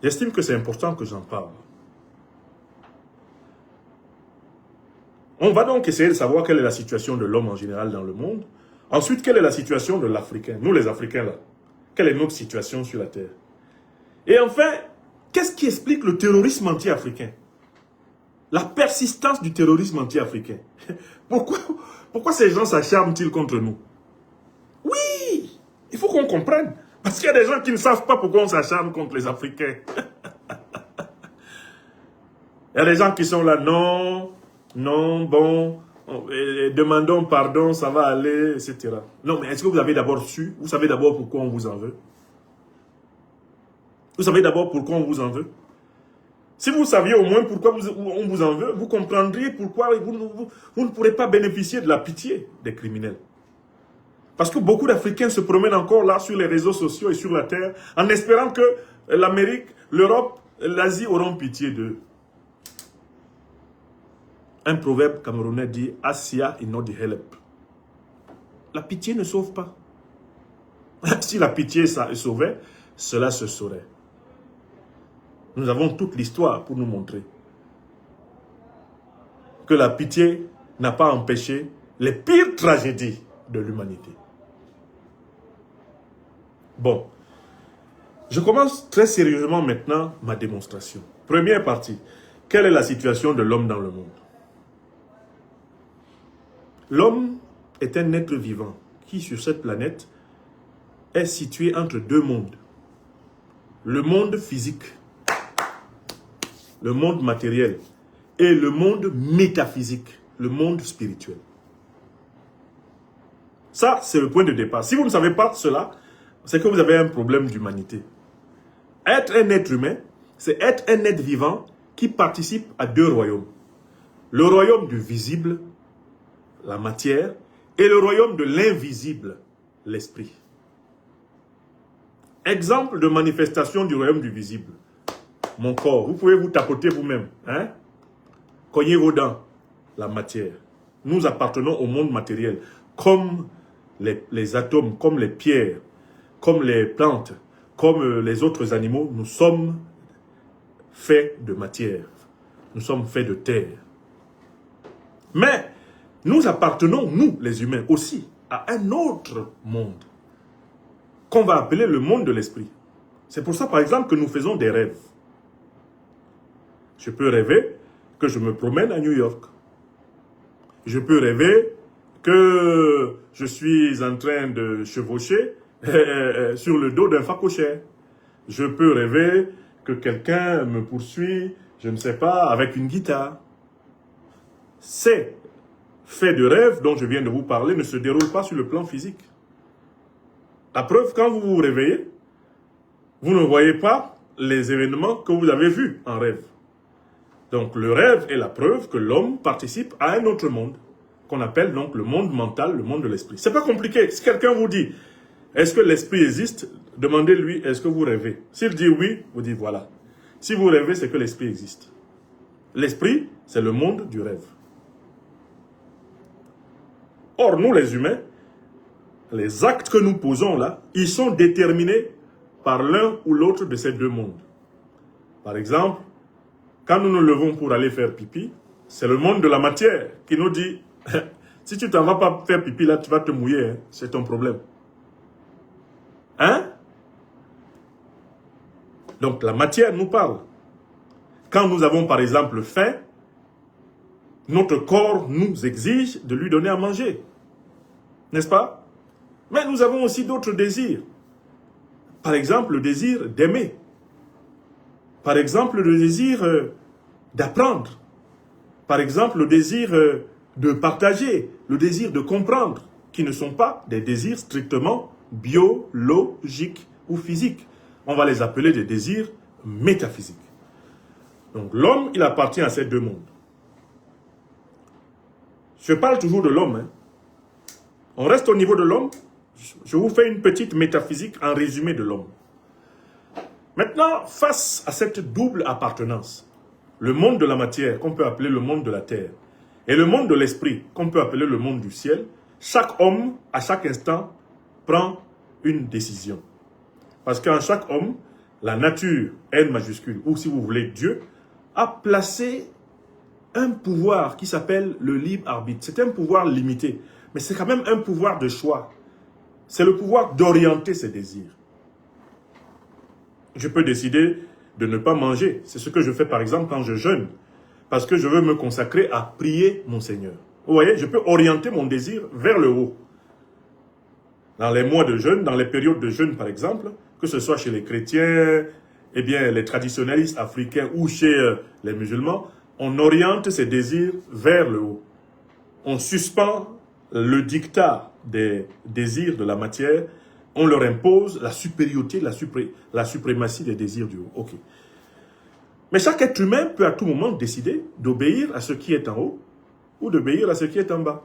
j'estime que c'est important que j'en parle. On va donc essayer de savoir quelle est la situation de l'homme en général dans le monde. Ensuite, quelle est la situation de l'Africain, nous les Africains là. Quelle est notre situation sur la Terre? Et enfin, qu'est-ce qui explique le terrorisme anti-africain? La persistance du terrorisme anti-africain. Pourquoi ces gens s'acharnent-ils contre nous? Oui, il faut qu'on comprenne. Parce qu'il y a des gens qui ne savent pas pourquoi on s'acharne contre les Africains. Il y a des gens qui sont là, non, bon, demandons pardon, ça va aller, etc. Non, mais est-ce que vous avez d'abord su? Vous savez d'abord pourquoi on vous en veut? Vous savez d'abord pourquoi on vous en veut? Si vous saviez au moins pourquoi on vous en veut, vous comprendriez pourquoi vous ne pourrez pas bénéficier de la pitié des criminels. Parce que beaucoup d'Africains se promènent encore là sur les réseaux sociaux et sur la terre en espérant que l'Amérique, l'Europe, l'Asie auront pitié d'eux. Un proverbe camerounais dit « Asia inodi help ». La pitié ne sauve pas. Si la pitié sauvait, cela se saurait. Nous avons toute l'histoire pour nous montrer que la pitié n'a pas empêché les pires tragédies de l'humanité. Bon, je commence très sérieusement maintenant ma démonstration. Première partie, quelle est la situation de l'homme dans le monde? L'homme est un être vivant qui, sur cette planète, est situé entre deux mondes. Le monde physique, le monde matériel, et le monde métaphysique, le monde spirituel. Ça, c'est le point de départ. Si vous ne savez pas cela, c'est que vous avez un problème d'humanité. Être un être humain, c'est être un être vivant qui participe à deux royaumes. Le royaume du visible, la matière, et le royaume de l'invisible, l'esprit. Exemple de manifestation du royaume du visible. Mon corps, vous pouvez vous tapoter vous-même. Hein? Cognez vos dents, la matière. Nous appartenons au monde matériel, comme les atomes, comme les pierres, comme les plantes, comme les autres animaux. Nous sommes faits de matière. Nous sommes faits de terre. Mais nous appartenons, nous les humains, aussi à un autre monde qu'on va appeler le monde de l'esprit. C'est pour ça, par exemple, que nous faisons des rêves. Je peux rêver que je me promène à New York. Je peux rêver que je suis en train de chevaucher sur le dos d'un phacochère. Je peux rêver que quelqu'un me poursuit, je ne sais pas, avec une guitare. Ces faits de rêve dont je viens de vous parler ne se déroulent pas sur le plan physique. La preuve, quand vous vous réveillez, vous ne voyez pas les événements que vous avez vus en rêve. Donc le rêve est la preuve que l'homme participe à un autre monde, qu'on appelle donc le monde mental, le monde de l'esprit. C'est pas compliqué. Si quelqu'un vous dit, est-ce que l'esprit existe? Demandez-lui, est-ce que vous rêvez? S'il dit oui, vous dites voilà. Si vous rêvez, c'est que l'esprit existe. L'esprit, c'est le monde du rêve. Or, nous les humains, les actes que nous posons là, ils sont déterminés par l'un ou l'autre de ces deux mondes. Par exemple, quand nous nous levons pour aller faire pipi, c'est le monde de la matière qui nous dit, si tu t'en vas pas faire pipi là, tu vas te mouiller, hein, c'est ton problème. Hein? Donc la matière nous parle. Quand nous avons par exemple faim, notre corps nous exige de lui donner à manger. N'est-ce pas? Mais nous avons aussi d'autres désirs. Par exemple, le désir d'aimer. Par exemple, le désir d'apprendre. Par exemple, le désir de partager, le désir de comprendre, qui ne sont pas des désirs strictement biologiques ou physiques. On va les appeler des désirs métaphysiques. Donc l'homme, il appartient à ces deux mondes. Je parle toujours de l'homme. Hein. On reste au niveau de l'homme. Je vous fais une petite métaphysique en résumé de l'homme. Maintenant, face à cette double appartenance, le monde de la matière, qu'on peut appeler le monde de la terre, et le monde de l'esprit, qu'on peut appeler le monde du ciel, chaque homme, à chaque instant, prend une décision. Parce qu'en chaque homme, la nature, N majuscule, ou si vous voulez Dieu, a placé un pouvoir qui s'appelle le libre arbitre. C'est un pouvoir limité, mais c'est quand même un pouvoir de choix. C'est le pouvoir d'orienter ses désirs. Je peux décider de ne pas manger. C'est ce que je fais par exemple quand je jeûne. Parce que je veux me consacrer à prier mon Seigneur. Vous voyez, je peux orienter mon désir vers le haut. Dans les mois de jeûne, dans les périodes de jeûne par exemple, que ce soit chez les chrétiens, eh bien les traditionnalistes africains ou chez les musulmans, on oriente ses désirs vers le haut. On suspend le dictat des désirs de la matière, on leur impose la supériorité, la suprématie des désirs du haut. Ok. Mais chaque être humain peut à tout moment décider d'obéir à ce qui est en haut ou d'obéir à ce qui est en bas.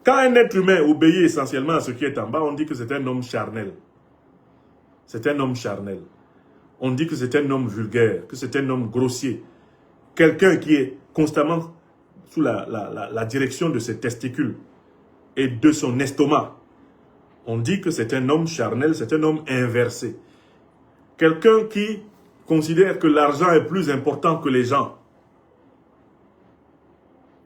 Quand un être humain obéit essentiellement à ce qui est en bas, on dit que c'est un homme charnel. C'est un homme charnel. On dit que c'est un homme vulgaire, que c'est un homme grossier. Quelqu'un qui est constamment sous la direction de ses testicules et de son estomac. On dit que c'est un homme charnel, c'est un homme inversé. Quelqu'un qui considère que l'argent est plus important que les gens.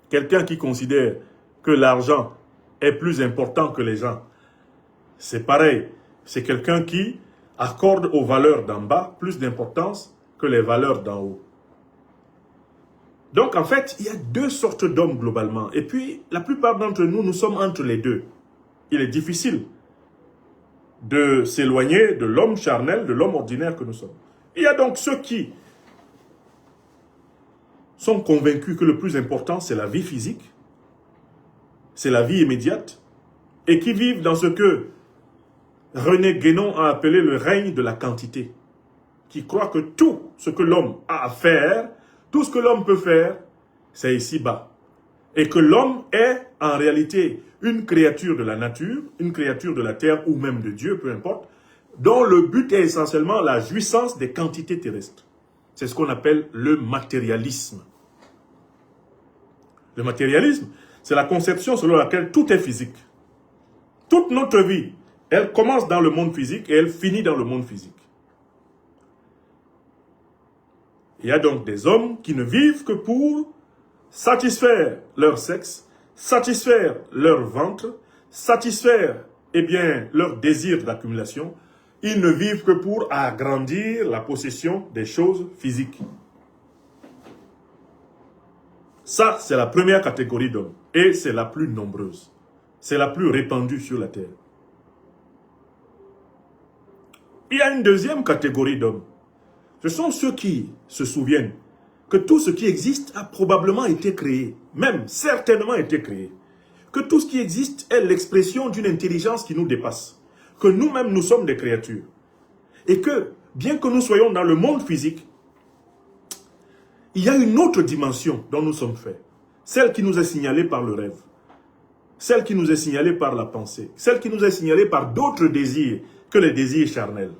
Quelqu'un qui considère que l'argent est plus important que les gens. C'est pareil. C'est quelqu'un qui accorde aux valeurs d'en bas plus d'importance que les valeurs d'en haut. Donc en fait, il y a deux sortes d'hommes globalement. Et puis, la plupart d'entre nous, nous sommes entre les deux. Il est difficile de s'éloigner de l'homme charnel, de l'homme ordinaire que nous sommes. Il y a donc ceux qui sont convaincus que le plus important, c'est la vie physique, c'est la vie immédiate, et qui vivent dans ce que René Guénon a appelé le règne de la quantité, qui croient que tout ce que l'homme a à faire, tout ce que l'homme peut faire, c'est ici-bas. Et que l'homme est en réalité une créature de la nature, une créature de la terre ou même de Dieu, peu importe, dont le but est essentiellement la jouissance des quantités terrestres. C'est ce qu'on appelle le matérialisme. Le matérialisme, c'est la conception selon laquelle tout est physique. Toute notre vie, elle commence dans le monde physique et elle finit dans le monde physique. Il y a donc des hommes qui ne vivent que pour satisfaire leur sexe, satisfaire leur ventre, satisfaire, leur désir d'accumulation. Ils ne vivent que pour agrandir la possession des choses physiques. Ça, c'est la première catégorie d'hommes. Et c'est la plus nombreuse. C'est la plus répandue sur la terre. Il y a une deuxième catégorie d'hommes. Ce sont ceux qui se souviennent que tout ce qui existe a probablement été créé, même certainement été créé. Que tout ce qui existe est l'expression d'une intelligence qui nous dépasse. Que nous-mêmes, nous sommes des créatures. Et que, bien que nous soyons dans le monde physique, il y a une autre dimension dont nous sommes faits. Celle qui nous est signalée par le rêve. Celle qui nous est signalée par la pensée. Celle qui nous est signalée par d'autres désirs que les désirs charnels.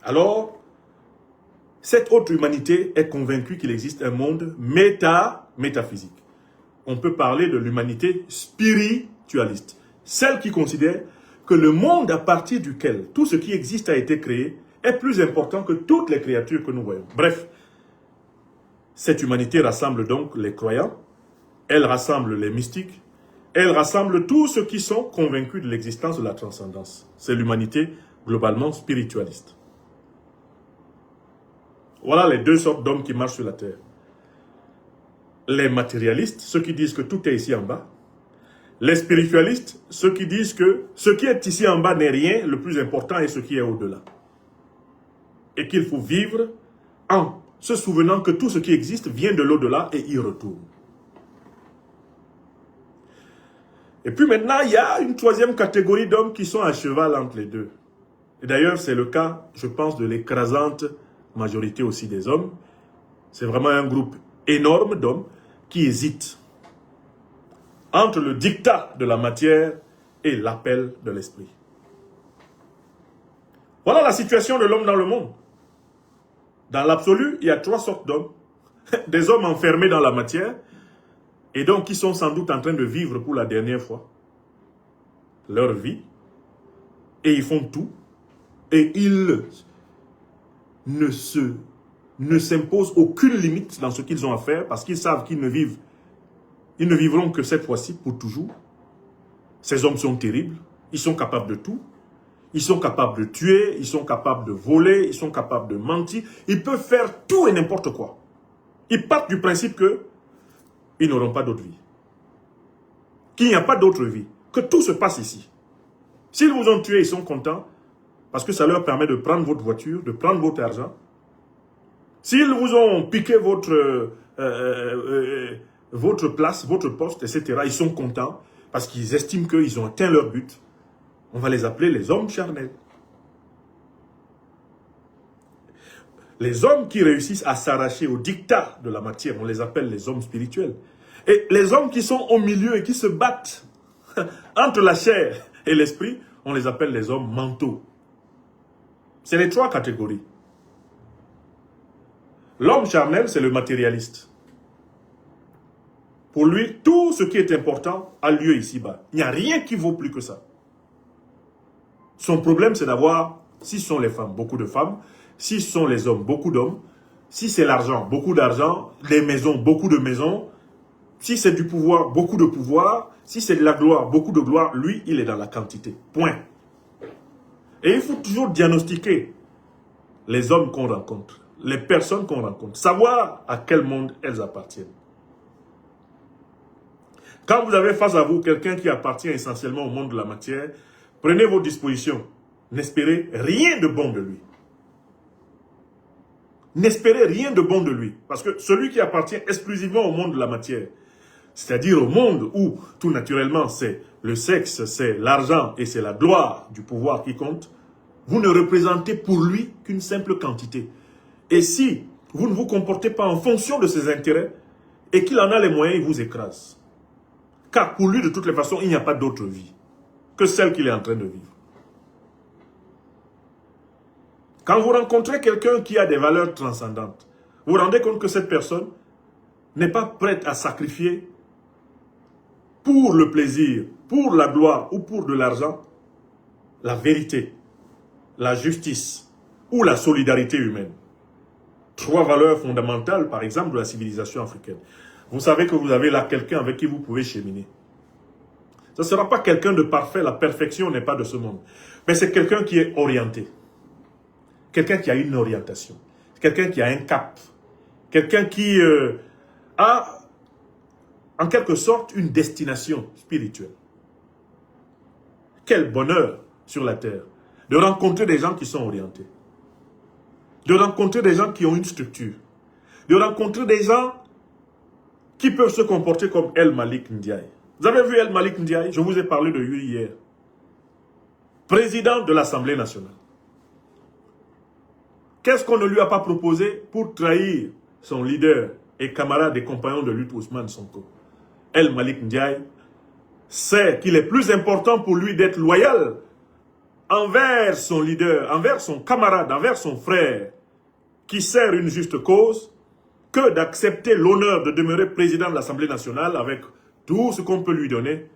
Alors, cette autre humanité est convaincue qu'il existe un monde métaphysique. On peut parler de l'humanité spiritualiste. Celle qui considère que le monde à partir duquel tout ce qui existe a été créé est plus important que toutes les créatures que nous voyons. Bref, cette humanité rassemble donc les croyants, elle rassemble les mystiques, elle rassemble tous ceux qui sont convaincus de l'existence de la transcendance. C'est l'humanité globalement spiritualiste. Voilà les deux sortes d'hommes qui marchent sur la terre. Les matérialistes, ceux qui disent que tout est ici en bas. Les spiritualistes, ceux qui disent que ce qui est ici en bas n'est rien, le plus important est ce qui est au-delà. Et qu'il faut vivre en se souvenant que tout ce qui existe vient de l'au-delà et y retourne. Et puis maintenant, il y a une troisième catégorie d'hommes qui sont à cheval entre les deux. Et d'ailleurs, c'est le cas, je pense, de l'écrasante majorité aussi des hommes. C'est vraiment un groupe énorme d'hommes qui hésitent entre le dictat de la matière et l'appel de l'esprit. Voilà la situation de l'homme dans le monde. Dans l'absolu, il y a trois sortes d'hommes. Des hommes enfermés dans la matière et donc qui sont sans doute en train de vivre pour la dernière fois leur vie. Et ils font tout. Et ils ne s'imposent aucune limite dans ce qu'ils ont à faire parce qu'ils savent qu'ils ne vivront que cette fois-ci pour toujours. Ces hommes sont terribles. Ils sont capables de tout. Ils sont capables de tuer, ils sont capables de voler, ils sont capables de mentir. Ils peuvent faire tout et n'importe quoi. Ils partent du principe qu'ils n'auront pas d'autre vie. Qu'il n'y a pas d'autre vie. Que tout se passe ici. S'ils vous ont tué, ils sont contents parce que ça leur permet de prendre votre voiture, de prendre votre argent. S'ils vous ont piqué votre place, votre poste, etc., ils sont contents parce qu'ils estiment qu'ils ont atteint leur but. On va les appeler les hommes charnels. Les hommes qui réussissent à s'arracher au dictat de la matière, on les appelle les hommes spirituels. Et les hommes qui sont au milieu et qui se battent entre la chair et l'esprit, on les appelle les hommes mentaux. C'est les trois catégories. L'homme charnel, c'est le matérialiste. Pour lui, tout ce qui est important a lieu ici-bas. Il n'y a rien qui vaut plus que ça. Son problème, c'est d'avoir, si ce sont les femmes, beaucoup de femmes, si ce sont les hommes, beaucoup d'hommes, si c'est l'argent, beaucoup d'argent, les maisons, beaucoup de maisons, si c'est du pouvoir, beaucoup de pouvoir, si c'est de la gloire, beaucoup de gloire, lui, il est dans la quantité. Point. Et il faut toujours diagnostiquer les hommes qu'on rencontre, les personnes qu'on rencontre, savoir à quel monde elles appartiennent. Quand vous avez face à vous quelqu'un qui appartient essentiellement au monde de la matière, prenez vos dispositions. N'espérez rien de bon de lui. N'espérez rien de bon de lui. Parce que celui qui appartient exclusivement au monde de la matière, c'est-à-dire au monde où tout naturellement c'est le sexe, c'est l'argent et c'est la gloire du pouvoir qui compte, vous ne représentez pour lui qu'une simple quantité. Et si vous ne vous comportez pas en fonction de ses intérêts et qu'il en a les moyens, il vous écrase. Car pour lui, de toutes les façons, il n'y a pas d'autre vie que celle qu'il est en train de vivre. Quand vous rencontrez quelqu'un qui a des valeurs transcendantes, vous vous rendez compte que cette personne n'est pas prête à sacrifier pour le plaisir, pour la gloire ou pour de l'argent, la vérité, la justice ou la solidarité humaine. 3 valeurs fondamentales, par exemple, de la civilisation africaine. Vous savez que vous avez là quelqu'un avec qui vous pouvez cheminer. Ce ne sera pas quelqu'un de parfait, la perfection n'est pas de ce monde. Mais c'est quelqu'un qui est orienté. Quelqu'un qui a une orientation. Quelqu'un qui a un cap. Quelqu'un qui a, en quelque sorte, une destination spirituelle. Quel bonheur sur la terre de rencontrer des gens qui sont orientés. De rencontrer des gens qui ont une structure. De rencontrer des gens qui peuvent se comporter comme El Malik Ndiaye. Vous avez vu El Malik Ndiaye? Je vous ai parlé de lui hier. Président de l'Assemblée nationale. Qu'est-ce qu'on ne lui a pas proposé pour trahir son leader et camarade et compagnon de lutte Ousmane Sonko? El Malik Ndiaye sait qu'il est plus important pour lui d'être loyal envers son leader, envers son camarade, envers son frère, qui sert une juste cause, que d'accepter l'honneur de demeurer président de l'Assemblée nationale avec tout ce qu'on peut lui donner,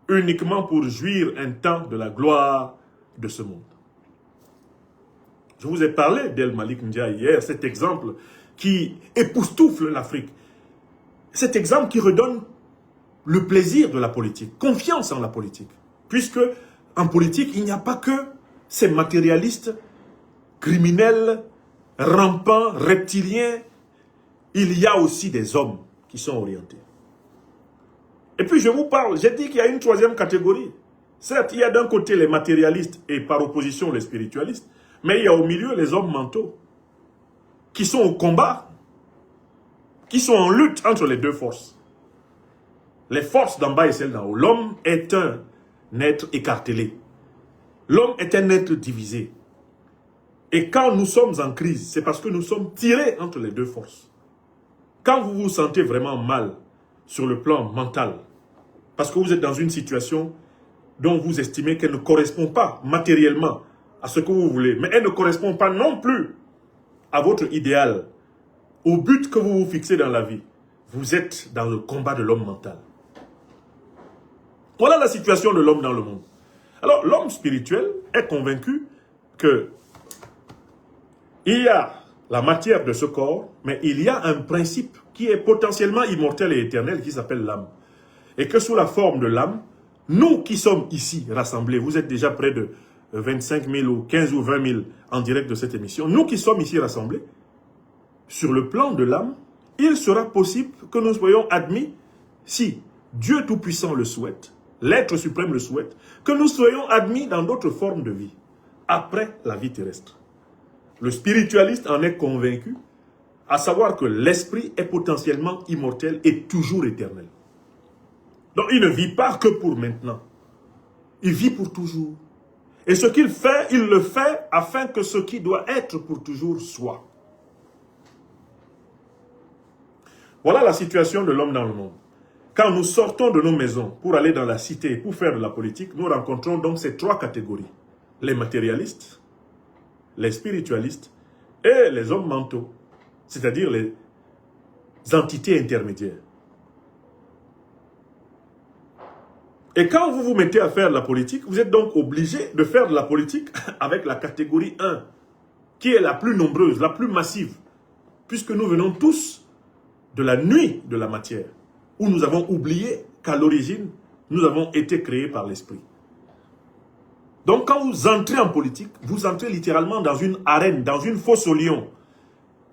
uniquement pour jouir un temps de la gloire de ce monde. Je vous ai parlé d'El Malik Ndiaye hier, cet exemple qui époustoufle l'Afrique. Cet exemple qui redonne le plaisir de la politique, confiance en la politique. Puisque en politique, il n'y a pas que ces matérialistes, criminels, rampants, reptiliens. Il y a aussi des hommes qui sont orientés. Et puis je vous parle, j'ai dit qu'il y a une 3e catégorie. Certes, il y a d'un côté les matérialistes et par opposition les spiritualistes, mais il y a au milieu les hommes mentaux qui sont au combat, qui sont en lutte entre les deux forces. Les forces d'en bas et celles d'en haut. L'homme est un être écartelé. L'homme est un être divisé. Et quand nous sommes en crise, c'est parce que nous sommes tirés entre les deux forces. Quand vous vous sentez vraiment mal sur le plan mental, parce que vous êtes dans une situation dont vous estimez qu'elle ne correspond pas matériellement à ce que vous voulez, mais elle ne correspond pas non plus à votre idéal, au but que vous vous fixez dans la vie, vous êtes dans le combat de l'homme mental. Voilà la situation de l'homme dans le monde. Alors, l'homme spirituel est convaincu que il y a la matière de ce corps, mais il y a un principe qui est potentiellement immortel et éternel qui s'appelle l'âme. Et que sous la forme de l'âme, nous qui sommes ici rassemblés, vous êtes déjà près de 25 000 ou 15 ou 20 000 en direct de cette émission, nous qui sommes ici rassemblés, sur le plan de l'âme, il sera possible que nous soyons admis, si Dieu Tout-Puissant le souhaite, l'être suprême le souhaite, que nous soyons admis dans d'autres formes de vie, après la vie terrestre. Le spiritualiste en est convaincu, à savoir que l'esprit est potentiellement immortel et toujours éternel. Donc il ne vit pas que pour maintenant. Il vit pour toujours. Et ce qu'il fait, il le fait afin que ce qui doit être pour toujours soit. Voilà la situation de l'homme dans le monde. Quand nous sortons de nos maisons pour aller dans la cité, pour faire de la politique, nous rencontrons donc ces 3 catégories. Les matérialistes, les spiritualistes et les hommes mentaux, c'est-à-dire les entités intermédiaires. Et quand vous vous mettez à faire de la politique, vous êtes donc obligé de faire de la politique avec la catégorie 1, qui est la plus nombreuse, la plus massive, puisque nous venons tous de la nuit de la matière, où nous avons oublié qu'à l'origine, nous avons été créés par l'esprit. Donc quand vous entrez en politique, vous entrez littéralement dans une arène, dans une fosse aux lions.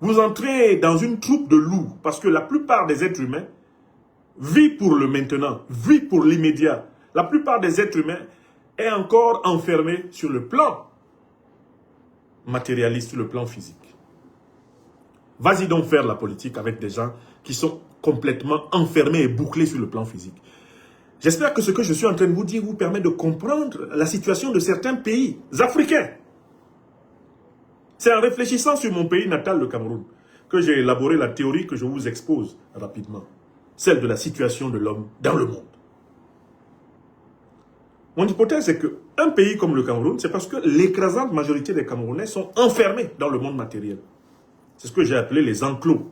Vous entrez dans une troupe de loups, parce que la plupart des êtres humains vit pour le maintenant, vit pour l'immédiat. La plupart des êtres humains est encore enfermé sur le plan matérialiste, sur le plan physique. Vas-y donc faire la politique avec des gens qui sont complètement enfermés et bouclés sur le plan physique. J'espère que ce que je suis en train de vous dire vous permet de comprendre la situation de certains pays africains. C'est en réfléchissant sur mon pays natal, le Cameroun, que j'ai élaboré la théorie que je vous expose rapidement. Celle de la situation de l'homme dans le monde. Mon hypothèse est qu'un pays comme le Cameroun, c'est parce que l'écrasante majorité des Camerounais sont enfermés dans le monde matériel. C'est ce que j'ai appelé les enclos.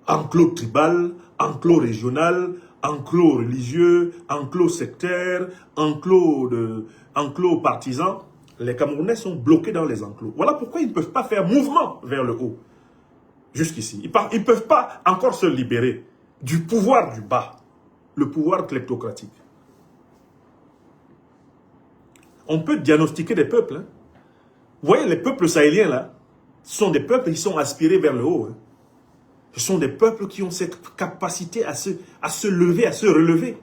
Enclos tribal, enclos régional, enclos religieux, enclos sectaires, enclos partisans. Les Camerounais sont bloqués dans les enclos. Voilà pourquoi ils ne peuvent pas faire mouvement vers le haut. Jusqu'ici. Ils ne peuvent pas encore se libérer du pouvoir du bas. Le pouvoir kleptocratique. On peut diagnostiquer des peuples. Hein. Vous voyez, les peuples sahéliens, là, ce sont des peuples qui sont aspirés vers le haut. Hein. Ce sont des peuples qui ont cette capacité à se lever, à se relever.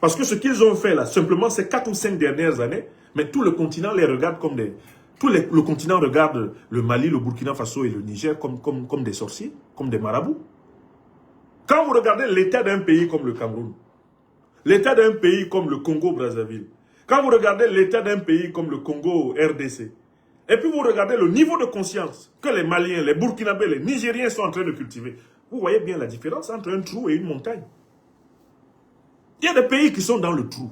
Parce que ce qu'ils ont fait, là, simplement, ces 4 ou 5 dernières années, mais tout le continent les regarde comme des... Le continent regarde le Mali, le Burkina Faso et le Niger comme des sorciers, comme des marabouts. Quand vous regardez l'état d'un pays comme le Cameroun, l'état d'un pays comme le Congo-Brazzaville, quand vous regardez l'état d'un pays comme le Congo-RDC, et puis vous regardez le niveau de conscience que les Maliens, les Burkinabés, les Nigériens sont en train de cultiver, vous voyez bien la différence entre un trou et une montagne. Il y a des pays qui sont dans le trou.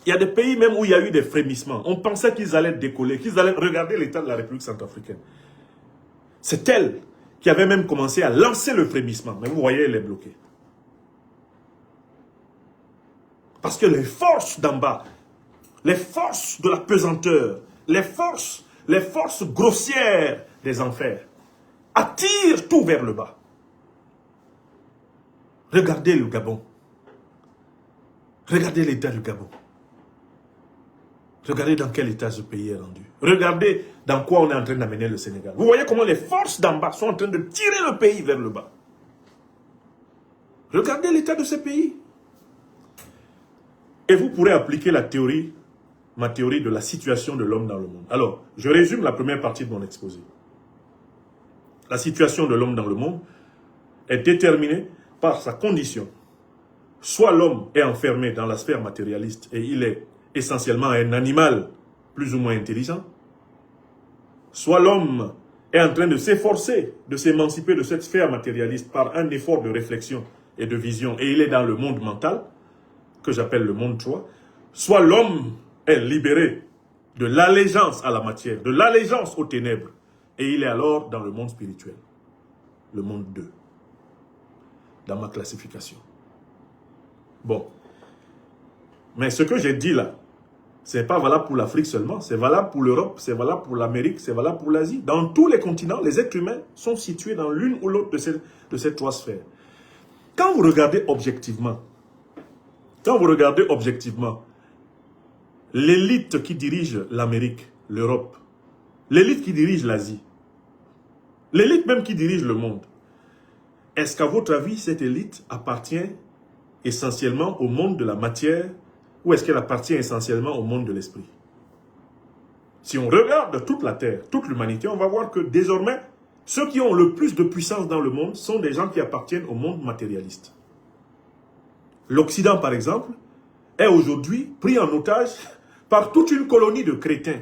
Il y a des pays même où il y a eu des frémissements. On pensait qu'ils allaient décoller, qu'ils allaient regarder l'état de la République centrafricaine. C'est elle qui avait même commencé à lancer le frémissement. Mais vous voyez, elle est bloquée. Parce que les forces d'en bas, les forces de la pesanteur, les forces grossières des enfers attirent tout vers le bas. Regardez le Gabon. Regardez l'état du Gabon. Regardez dans quel état ce pays est rendu. Regardez dans quoi on est en train d'amener le Sénégal. Vous voyez comment les forces d'en bas sont en train de tirer le pays vers le bas. Regardez l'état de ce pays. Et vous pourrez appliquer la théorie, ma théorie de la situation de l'homme dans le monde. Alors, je résume la première partie de mon exposé. La situation de l'homme dans le monde est déterminée par sa condition. Soit l'homme est enfermé dans la sphère matérialiste et il est essentiellement un animal plus ou moins intelligent, soit l'homme est en train de s'efforcer de s'émanciper de cette sphère matérialiste par un effort de réflexion et de vision, et il est dans le monde mental, que j'appelle le monde 3, soit l'homme est libéré de l'allégeance à la matière, de l'allégeance aux ténèbres, et il est alors dans le monde spirituel, le monde 2, dans ma classification. Bon, mais ce que j'ai dit là, ce n'est pas valable pour l'Afrique seulement, c'est valable pour l'Europe, c'est valable pour l'Amérique, c'est valable pour l'Asie. Dans tous les continents, les êtres humains sont situés dans l'une ou l'autre de ces 3 sphères. Quand vous regardez objectivement, l'élite qui dirige l'Amérique, l'Europe, l'élite qui dirige l'Asie, l'élite même qui dirige le monde, est-ce qu'à votre avis, cette élite appartient essentiellement au monde de la matière ou est-ce qu'elle appartient essentiellement au monde de l'esprit? Si on regarde toute la Terre, toute l'humanité, on va voir que désormais, ceux qui ont le plus de puissance dans le monde sont des gens qui appartiennent au monde matérialiste. L'Occident, par exemple, est aujourd'hui pris en otage par toute une colonie de crétins.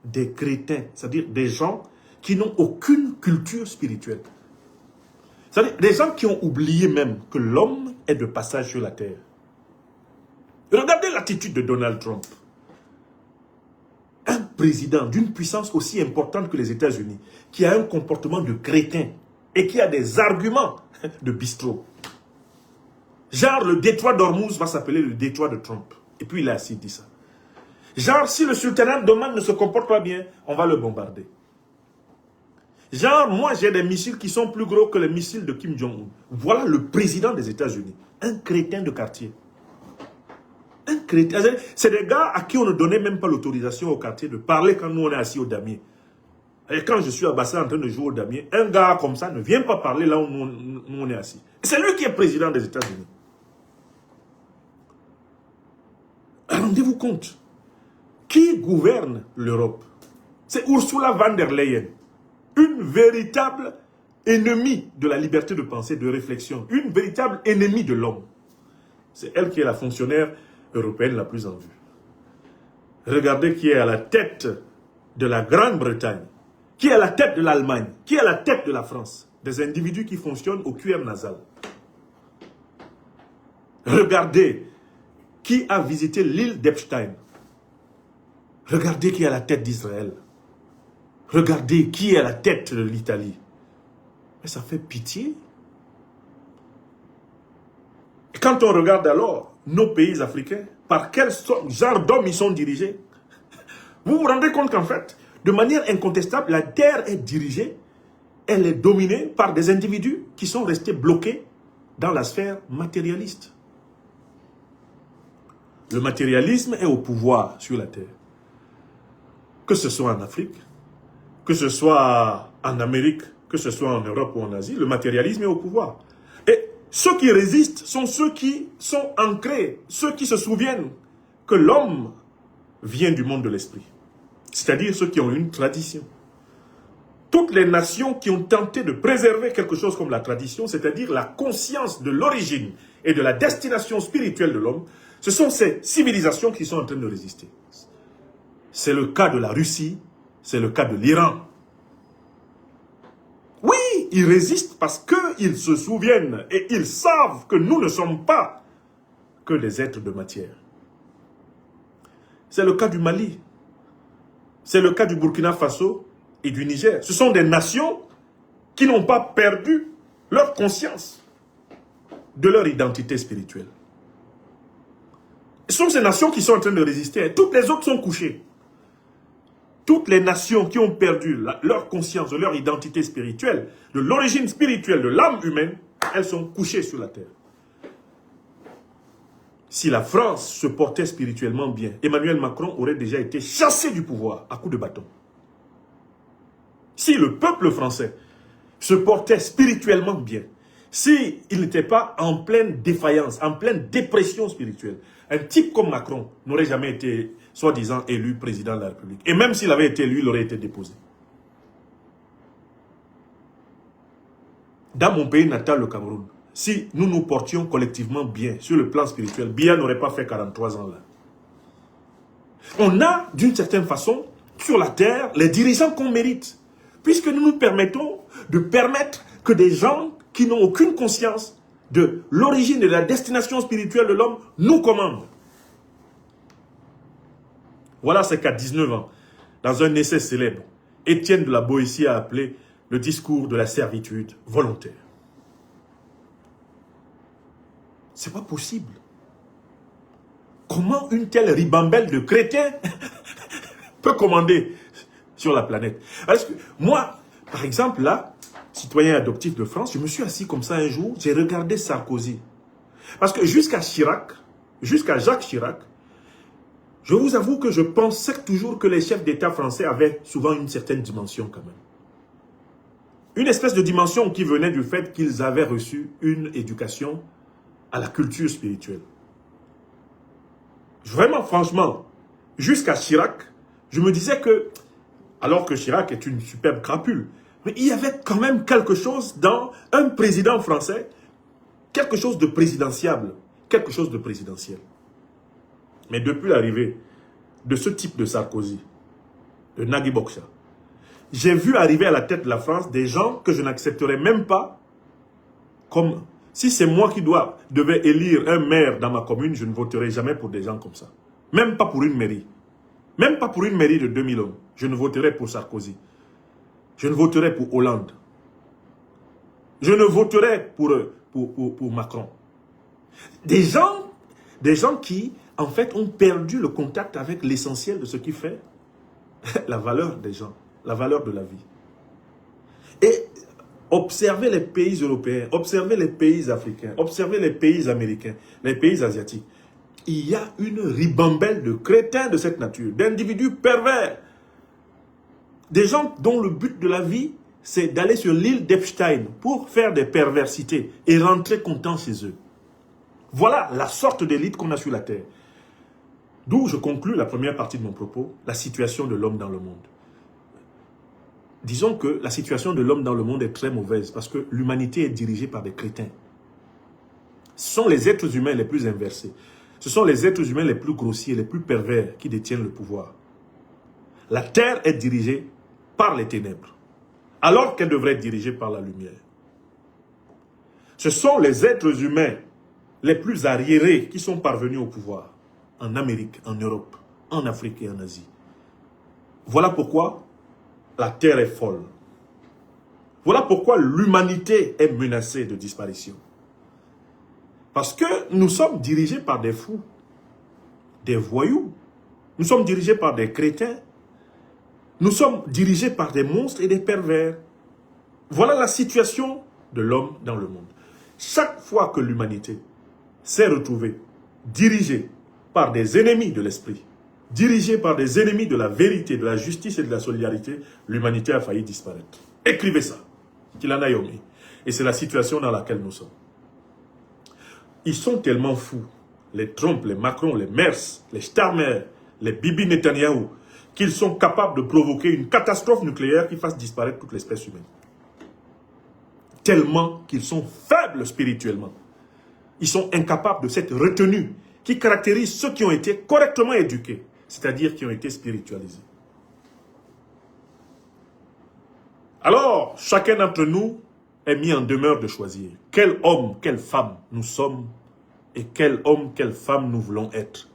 Des crétins, c'est-à-dire des gens qui n'ont aucune culture spirituelle. C'est-à-dire des gens qui ont oublié même que l'homme est de passage sur la Terre. Regardez l'attitude de Donald Trump. Un président d'une puissance aussi importante que les États-Unis, qui a un comportement de crétin et qui a des arguments de bistrot. Genre, le détroit d'Ormuz va s'appeler le détroit de Trump. Et puis il a ainsi dit ça. Genre, si le sultanat d'Oman ne se comporte pas bien, on va le bombarder. Genre, moi j'ai des missiles qui sont plus gros que les missiles de Kim Jong-un. Voilà le président des États-Unis. Un crétin de quartier. Un crétin. C'est des gars à qui on ne donnait même pas l'autorisation au quartier de parler quand nous on est assis au damier. Et quand je suis à Bassin en train de jouer au damier, un gars comme ça ne vient pas parler là où nous on est assis. C'est lui qui est président des États-Unis. Rendez-vous compte. Qui gouverne l'Europe? C'est Ursula von der Leyen. Une véritable ennemie de la liberté de pensée, de réflexion. Une véritable ennemie de l'homme. C'est elle qui est la fonctionnaire européenne la plus en vue. Regardez qui est à la tête de la Grande-Bretagne, qui est à la tête de l'Allemagne, qui est à la tête de la France. Des individus qui fonctionnent au cuir nasal. Regardez qui a visité l'île d'Epstein. Regardez qui est à la tête d'Israël. Regardez qui est à la tête de l'Italie. Mais ça fait pitié. Et quand on regarde alors nos pays africains, par quel genre d'hommes ils sont dirigés, vous vous rendez compte qu'en fait, de manière incontestable, la terre est dirigée, elle est dominée par des individus qui sont restés bloqués dans la sphère matérialiste. Le matérialisme est au pouvoir sur la terre. Que ce soit en Afrique, que ce soit en Amérique, que ce soit en Europe ou en Asie, le matérialisme est au pouvoir. Et ceux qui résistent sont ceux qui sont ancrés, ceux qui se souviennent que l'homme vient du monde de l'esprit. C'est-à-dire ceux qui ont une tradition. Toutes les nations qui ont tenté de préserver quelque chose comme la tradition, c'est-à-dire la conscience de l'origine et de la destination spirituelle de l'homme, ce sont ces civilisations qui sont en train de résister. C'est le cas de la Russie, c'est le cas de l'Iran. Oui, ils résistent parce qu'ils se souviennent et ils savent que nous ne sommes pas que des êtres de matière. C'est le cas du Mali. C'est le cas du Burkina Faso et du Niger. Ce sont des nations qui n'ont pas perdu leur conscience de leur identité spirituelle. Ce sont ces nations qui sont en train de résister. Toutes les autres sont couchées. Toutes les nations qui ont perdu leur conscience de leur identité spirituelle, de l'origine spirituelle de l'âme humaine, elles sont couchées sur la terre. Si la France se portait spirituellement bien, Emmanuel Macron aurait déjà été chassé du pouvoir à coups de bâton. Si le peuple français se portait spirituellement bien, s'il n'était pas en pleine défaillance, en pleine dépression spirituelle, un type comme Macron n'aurait jamais été, soi-disant, élu président de la République. Et même s'il avait été élu, il aurait été déposé. Dans mon pays natal, le Cameroun, si nous nous portions collectivement bien sur le plan spirituel, Biya n'aurait pas fait 43 ans là. On a, d'une certaine façon, sur la terre, les dirigeants qu'on mérite. Puisque nous nous permettons de permettre que des gens qui n'ont aucune conscience de l'origine et de la destination spirituelle de l'homme nous commandent. Voilà ce qu'à 19 ans, dans un essai célèbre, Étienne de la Boétie a appelé le discours de la servitude volontaire. C'est pas possible. Comment une telle ribambelle de chrétiens peut commander sur la planète? Parce que moi, par exemple, là, citoyen adoptif de France, je me suis assis comme ça un jour, j'ai regardé Sarkozy. Parce que jusqu'à Chirac, jusqu'à Jacques Chirac, je vous avoue que je pensais toujours que les chefs d'État français avaient souvent une certaine dimension quand même. Une espèce de dimension qui venait du fait qu'ils avaient reçu une éducation à la culture spirituelle. Vraiment, franchement, jusqu'à Chirac, je me disais que, alors que Chirac est une superbe crapule, mais il y avait quand même quelque chose dans un président français, quelque chose de présidentiable, quelque chose de présidentiel. Mais depuis l'arrivée de ce type de Sarkozy, de Nagui Bokcha, j'ai vu arriver à la tête de la France des gens que je n'accepterais même pas comme... Si c'est moi qui devais élire un maire dans ma commune, je ne voterai jamais pour des gens comme ça. Même pas pour une mairie. Même pas pour une mairie de 2000 hommes. Je ne voterai pour Sarkozy. Je ne voterai pour Hollande. Je ne voterai pour Macron. Des gens qui, en fait, ont perdu le contact avec l'essentiel de ce qui fait la valeur des gens, la valeur de la vie. Et observez les pays européens, observez les pays africains, observez les pays américains, les pays asiatiques. Il y a une ribambelle de crétins de cette nature, d'individus pervers, Des gens dont le but de la vie, c'est d'aller sur l'île d'Epstein pour faire des perversités et rentrer contents chez eux. Voilà la sorte d'élite qu'on a sur la terre. D'où je conclus la première partie de mon propos, la situation de l'homme dans le monde. Disons que la situation de l'homme dans le monde est très mauvaise parce que l'humanité est dirigée par des crétins. Ce sont les êtres humains les plus inversés. Ce sont les êtres humains les plus grossiers, les plus pervers qui détiennent le pouvoir. La terre est dirigée par les ténèbres, alors qu'elle devrait être dirigée par la lumière. Ce sont les êtres humains les plus arriérés qui sont parvenus au pouvoir, en Amérique, en Europe, en Afrique et en Asie. Voilà pourquoi la terre est folle. Voilà pourquoi l'humanité est menacée de disparition. Parce que nous sommes dirigés par des fous, des voyous. Nous sommes dirigés par des crétins. Nous sommes dirigés par des monstres et des pervers. Voilà la situation de l'homme dans le monde. Chaque fois que l'humanité s'est retrouvée dirigée par des ennemis de l'esprit, dirigée par des ennemis de la vérité, de la justice et de la solidarité, l'humanité a failli disparaître. Écrivez ça, qu'il en aille au mieux. Et c'est la situation dans laquelle nous sommes. Ils sont tellement fous, les Trump, les Macron, les Merz, les Starmer, les Bibi Netanyahu, qu'ils sont capables de provoquer une catastrophe nucléaire qui fasse disparaître toute l'espèce humaine. Tellement qu'ils sont faibles spirituellement. Ils sont incapables de cette retenue qui caractérise ceux qui ont été correctement éduqués, c'est-à-dire qui ont été spiritualisés. Alors, chacun d'entre nous est mis en demeure de choisir quel homme, quelle femme nous sommes et quel homme, quelle femme nous voulons être.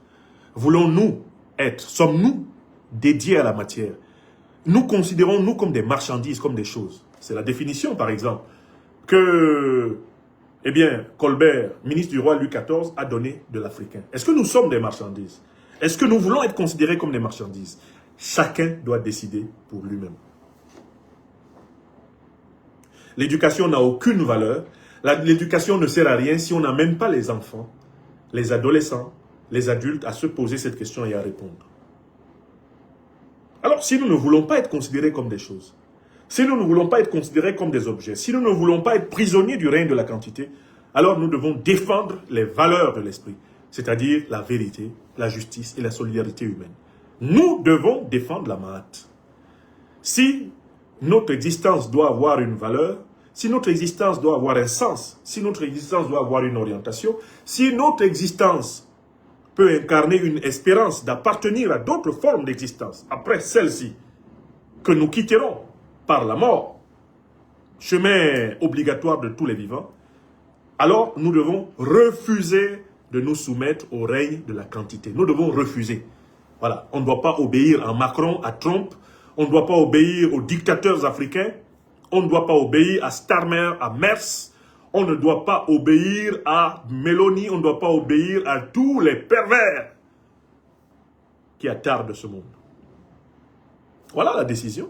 Voulons-nous être, sommes-nous dédiés à la matière? Nous considérons-nous comme des marchandises, comme des choses? C'est la définition, par exemple, que, eh bien, Colbert, ministre du roi Louis XIV, a donné de l'Africain. Est-ce que nous sommes des marchandises? Est-ce que nous voulons être considérés comme des marchandises? Chacun doit décider pour lui-même. L'éducation n'a aucune valeur. L'éducation ne sert à rien si on n'amène pas les enfants, les adolescents, les adultes à se poser cette question et à répondre. Alors, si nous ne voulons pas être considérés comme des choses, si nous ne voulons pas être considérés comme des objets, si nous ne voulons pas être prisonniers du règne de la quantité, alors nous devons défendre les valeurs de l'esprit, c'est-à-dire la vérité, la justice et la solidarité humaine. Nous devons défendre la Mahat. Si notre existence doit avoir une valeur, si notre existence doit avoir un sens, si notre existence doit avoir une orientation, si notre existence peut incarner une espérance d'appartenir à d'autres formes d'existence, après celle-ci, que nous quitterons par la mort, chemin obligatoire de tous les vivants, alors nous devons refuser de nous soumettre au règne de la quantité. Nous devons refuser. Voilà, on ne doit pas obéir à Macron, à Trump, on ne doit pas obéir aux dictateurs africains, on ne doit pas obéir à Starmer, à Merz, on ne doit pas obéir à Meloni, on ne doit pas obéir à tous les pervers qui attardent ce monde. Voilà la décision.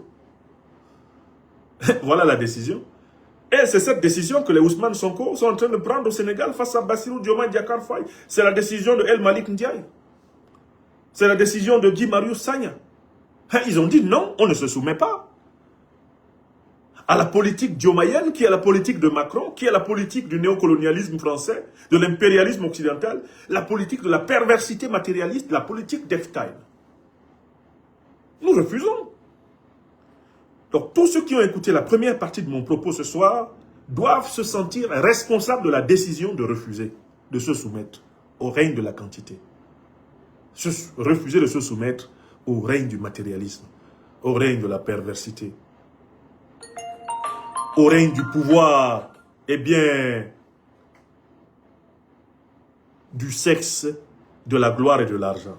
Voilà la décision. Et c'est cette décision que les Ousmane Sonko sont en train de prendre au Sénégal face à Bassirou Diomaye Diakhar Faye. C'est la décision de El Malik Ndiaye. C'est la décision de Guy Marius Sagna. Ils ont dit non, on ne se soumet pas à la politique diomayenne, qui est la politique de Macron, qui est la politique du néocolonialisme français, de l'impérialisme occidental, la politique de la perversité matérialiste, la politique d'Epstein. Nous refusons. Donc tous ceux qui ont écouté la première partie de mon propos ce soir doivent se sentir responsables de la décision de refuser, de se soumettre au règne de la quantité. Refuser de se soumettre au règne du matérialisme, au règne de la perversité, au règne du pouvoir, eh bien, du sexe, de la gloire et de l'argent.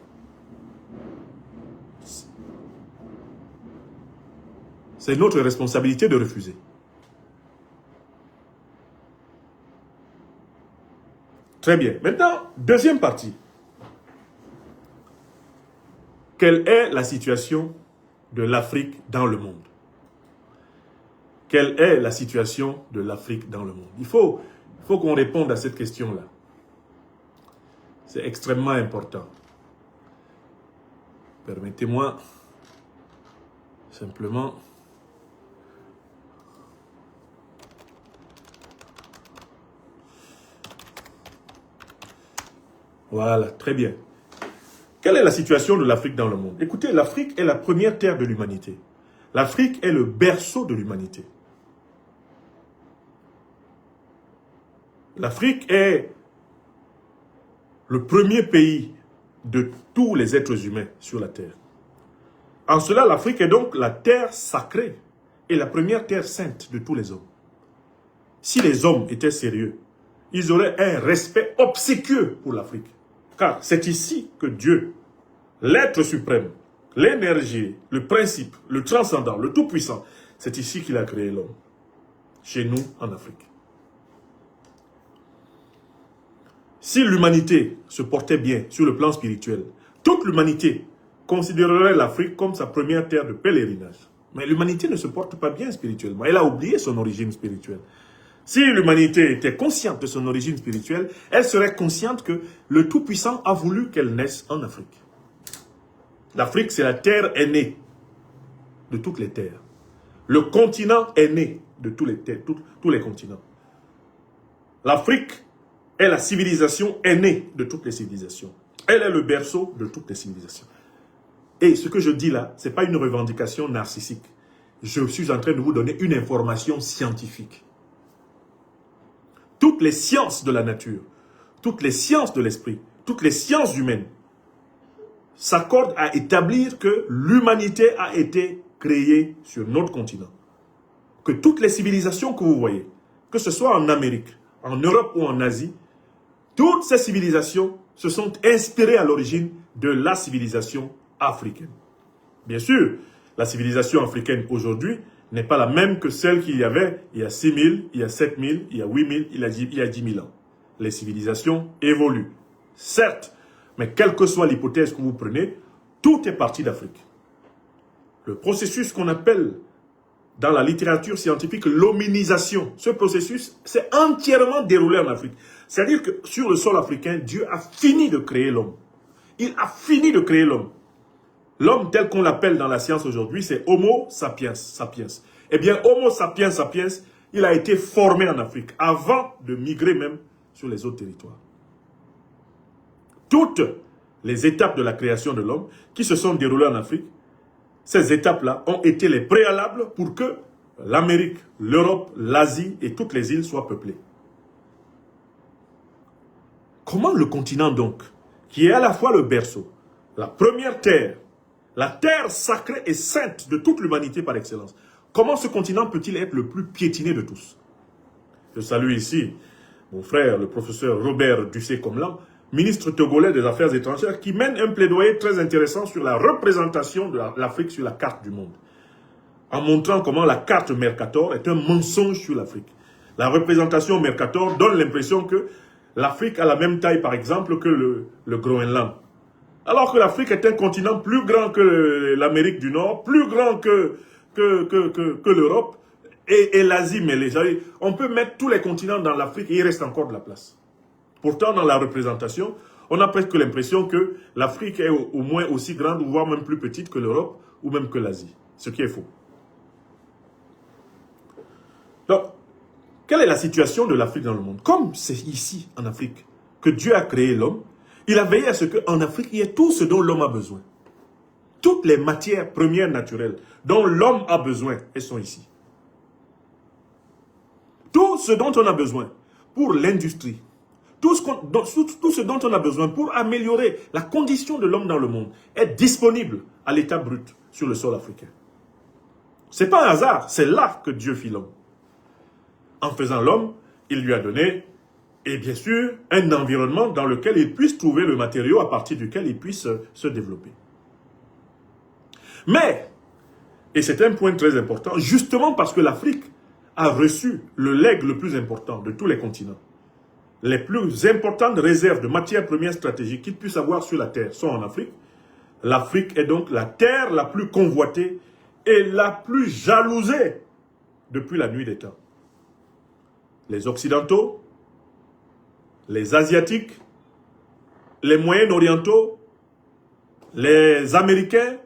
C'est notre responsabilité de refuser. Très bien. Maintenant, deuxième partie. Quelle est la situation de l'Afrique dans le monde? Quelle est la situation de l'Afrique dans le monde? Il faut qu'on réponde à cette question-là. C'est extrêmement important. Permettez-moi Simplement... Voilà, très bien. Quelle est la situation de l'Afrique dans le monde? Écoutez, l'Afrique est la première terre de l'humanité. L'Afrique est le berceau de l'humanité. L'Afrique est le premier pays de tous les êtres humains sur la terre. En cela, l'Afrique est donc la terre sacrée et la première terre sainte de tous les hommes. Si les hommes étaient sérieux, ils auraient un respect obséquieux pour l'Afrique. Car c'est ici que Dieu, l'être suprême, l'énergie, le principe, le transcendant, le tout-puissant, c'est ici qu'il a créé l'homme. Chez nous, en Afrique. Si l'humanité se portait bien sur le plan spirituel, toute l'humanité considérerait l'Afrique comme sa première terre de pèlerinage. Mais l'humanité ne se porte pas bien spirituellement. Elle a oublié son origine spirituelle. Si l'humanité était consciente de son origine spirituelle, elle serait consciente que le Tout-Puissant a voulu qu'elle naisse en Afrique. L'Afrique, c'est la terre aînée de toutes les terres. Le continent aîné de tous les continents. L'Afrique est la civilisation aînée de toutes les civilisations. Elle est le berceau de toutes les civilisations. Et ce que je dis là, ce n'est pas une revendication narcissique. Je suis en train de vous donner une information scientifique. Toutes les sciences de la nature, toutes les sciences de l'esprit, toutes les sciences humaines s'accordent à établir que l'humanité a été créée sur notre continent. Que toutes les civilisations que vous voyez, que ce soit en Amérique, en Europe ou en Asie, toutes ces civilisations se sont inspirées à l'origine de la civilisation africaine. Bien sûr, la civilisation africaine aujourd'hui n'est pas la même que celle qu'il y avait il y a 6 000, il y a 7 000, il y a 8 000, il y a 10 000 ans. Les civilisations évoluent. Certes, mais quelle que soit l'hypothèse que vous prenez, tout est parti d'Afrique. Le processus qu'on appelle dans la littérature scientifique l'hominisation, ce processus s'est entièrement déroulé en Afrique. C'est-à-dire que sur le sol africain, Dieu a fini de créer l'homme. Il a fini de créer l'homme. L'homme tel qu'on l'appelle dans la science aujourd'hui, c'est Homo sapiens sapiens. Eh bien, Homo sapiens sapiens, il a été formé en Afrique, avant de migrer même sur les autres territoires. Toutes les étapes de la création de l'homme qui se sont déroulées en Afrique, ces étapes-là ont été les préalables pour que l'Amérique, l'Europe, l'Asie et toutes les îles soient peuplées. Comment le continent donc, qui est à la fois le berceau, la première terre, la terre sacrée et sainte de toute l'humanité par excellence, comment ce continent peut-il être le plus piétiné de tous? Je salue ici mon frère, le professeur Robert Ducé-Comlan, ministre togolais des Affaires étrangères, qui mène un plaidoyer très intéressant sur la représentation de l'Afrique sur la carte du monde, en montrant comment la carte Mercator est un mensonge sur l'Afrique. La représentation Mercator donne l'impression que l'Afrique a la même taille, par exemple, que le Groenland. Alors que l'Afrique est un continent plus grand que l'Amérique du Nord, plus grand que l'Europe et l'Asie mêlée. On peut mettre tous les continents dans l'Afrique et il reste encore de la place. Pourtant, dans la représentation, on a presque l'impression que l'Afrique est au moins aussi grande, voire même plus petite que l'Europe ou même que l'Asie. Ce qui est faux. Donc, quelle est la situation de l'Afrique dans le monde? Comme c'est ici, en Afrique, que Dieu a créé l'homme, il a veillé à ce qu'en Afrique, il y ait tout ce dont l'homme a besoin. Toutes les matières premières naturelles dont l'homme a besoin, elles sont ici. Tout ce dont on a besoin pour l'industrie, tout ce dont on a besoin pour améliorer la condition de l'homme dans le monde est disponible à l'état brut sur le sol africain. Ce n'est pas un hasard, c'est là que Dieu fit l'homme. En faisant l'homme, il lui a donné, et bien sûr, un environnement dans lequel il puisse trouver le matériau à partir duquel il puisse se développer. Mais, et c'est un point très important, justement parce que l'Afrique a reçu le legs le plus important de tous les continents, les plus importantes réserves de matières premières stratégiques qu'il puisse avoir sur la terre sont en Afrique. L'Afrique est donc la terre la plus convoitée et la plus jalousée depuis la nuit des temps. Les Occidentaux, les Asiatiques, les Moyen-Orientaux, les Américains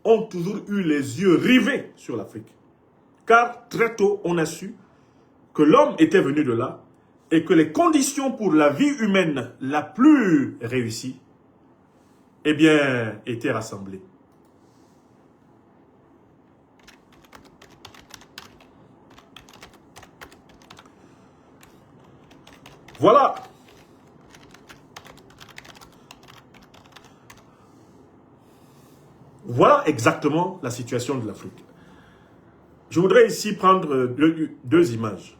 ont toujours eu les yeux rivés sur l'Afrique. Car très tôt, on a su que l'homme était venu de là et que les conditions pour la vie humaine la plus réussie, eh bien, étaient rassemblées. Voilà. Voilà exactement la situation de l'Afrique. Je voudrais ici prendre deux images.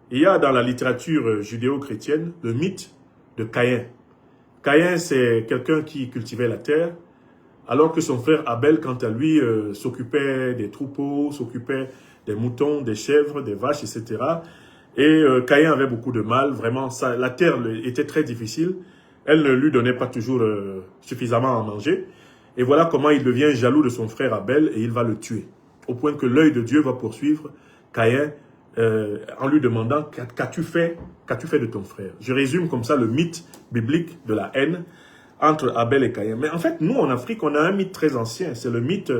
Il y a dans la littérature judéo-chrétienne le mythe de Caïn. Caïn, c'est quelqu'un qui cultivait la terre, alors que son frère Abel, quant à lui, s'occupait des troupeaux, s'occupait des moutons, des chèvres, des vaches, etc. Et Caïn avait beaucoup de mal, vraiment, la terre était très difficile. Elle ne lui donnait pas toujours suffisamment à manger. Et voilà comment il devient jaloux de son frère Abel et il va le tuer. Au point que l'œil de Dieu va poursuivre Caïn en lui demandant « Qu'as-tu fait de ton frère ?» Je résume comme ça le mythe biblique de la haine entre Abel et Caïn. Mais en fait, nous en Afrique, on a un mythe très ancien. C'est le mythe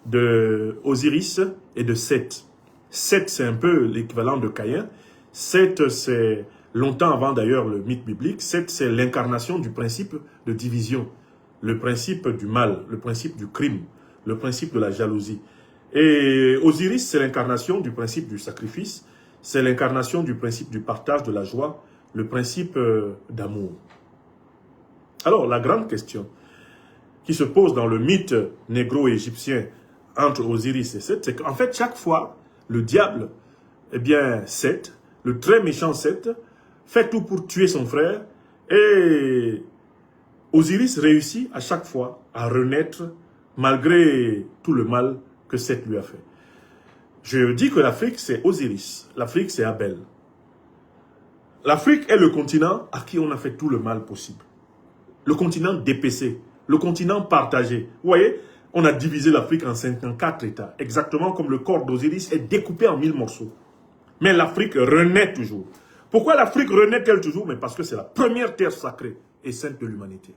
de Osiris et de Seth. Seth, c'est un peu l'équivalent de Caïn. Seth, c'est longtemps avant d'ailleurs le mythe biblique. Seth, c'est l'incarnation du principe de division. Le principe du mal, le principe du crime, le principe de la jalousie. Et Osiris, c'est l'incarnation du principe du sacrifice, c'est l'incarnation du principe du partage, de la joie, le principe d'amour. Alors, la grande question qui se pose dans le mythe négro-égyptien entre Osiris et Seth, c'est qu'en fait, chaque fois, le diable, eh bien, Seth, le très méchant Seth, fait tout pour tuer son frère et Osiris réussit à chaque fois à renaître malgré tout le mal que Seth lui a fait. Je dis que l'Afrique, c'est Osiris. L'Afrique, c'est Abel. L'Afrique est le continent à qui on a fait tout le mal possible. Le continent dépecé, le continent partagé. Vous voyez, on a divisé l'Afrique en 54 États, exactement comme le corps d'Osiris est découpé en 1000 morceaux. Mais l'Afrique renaît toujours. Pourquoi l'Afrique renaît-elle toujours? Mais parce que c'est la première terre sacrée et sainte de l'humanité.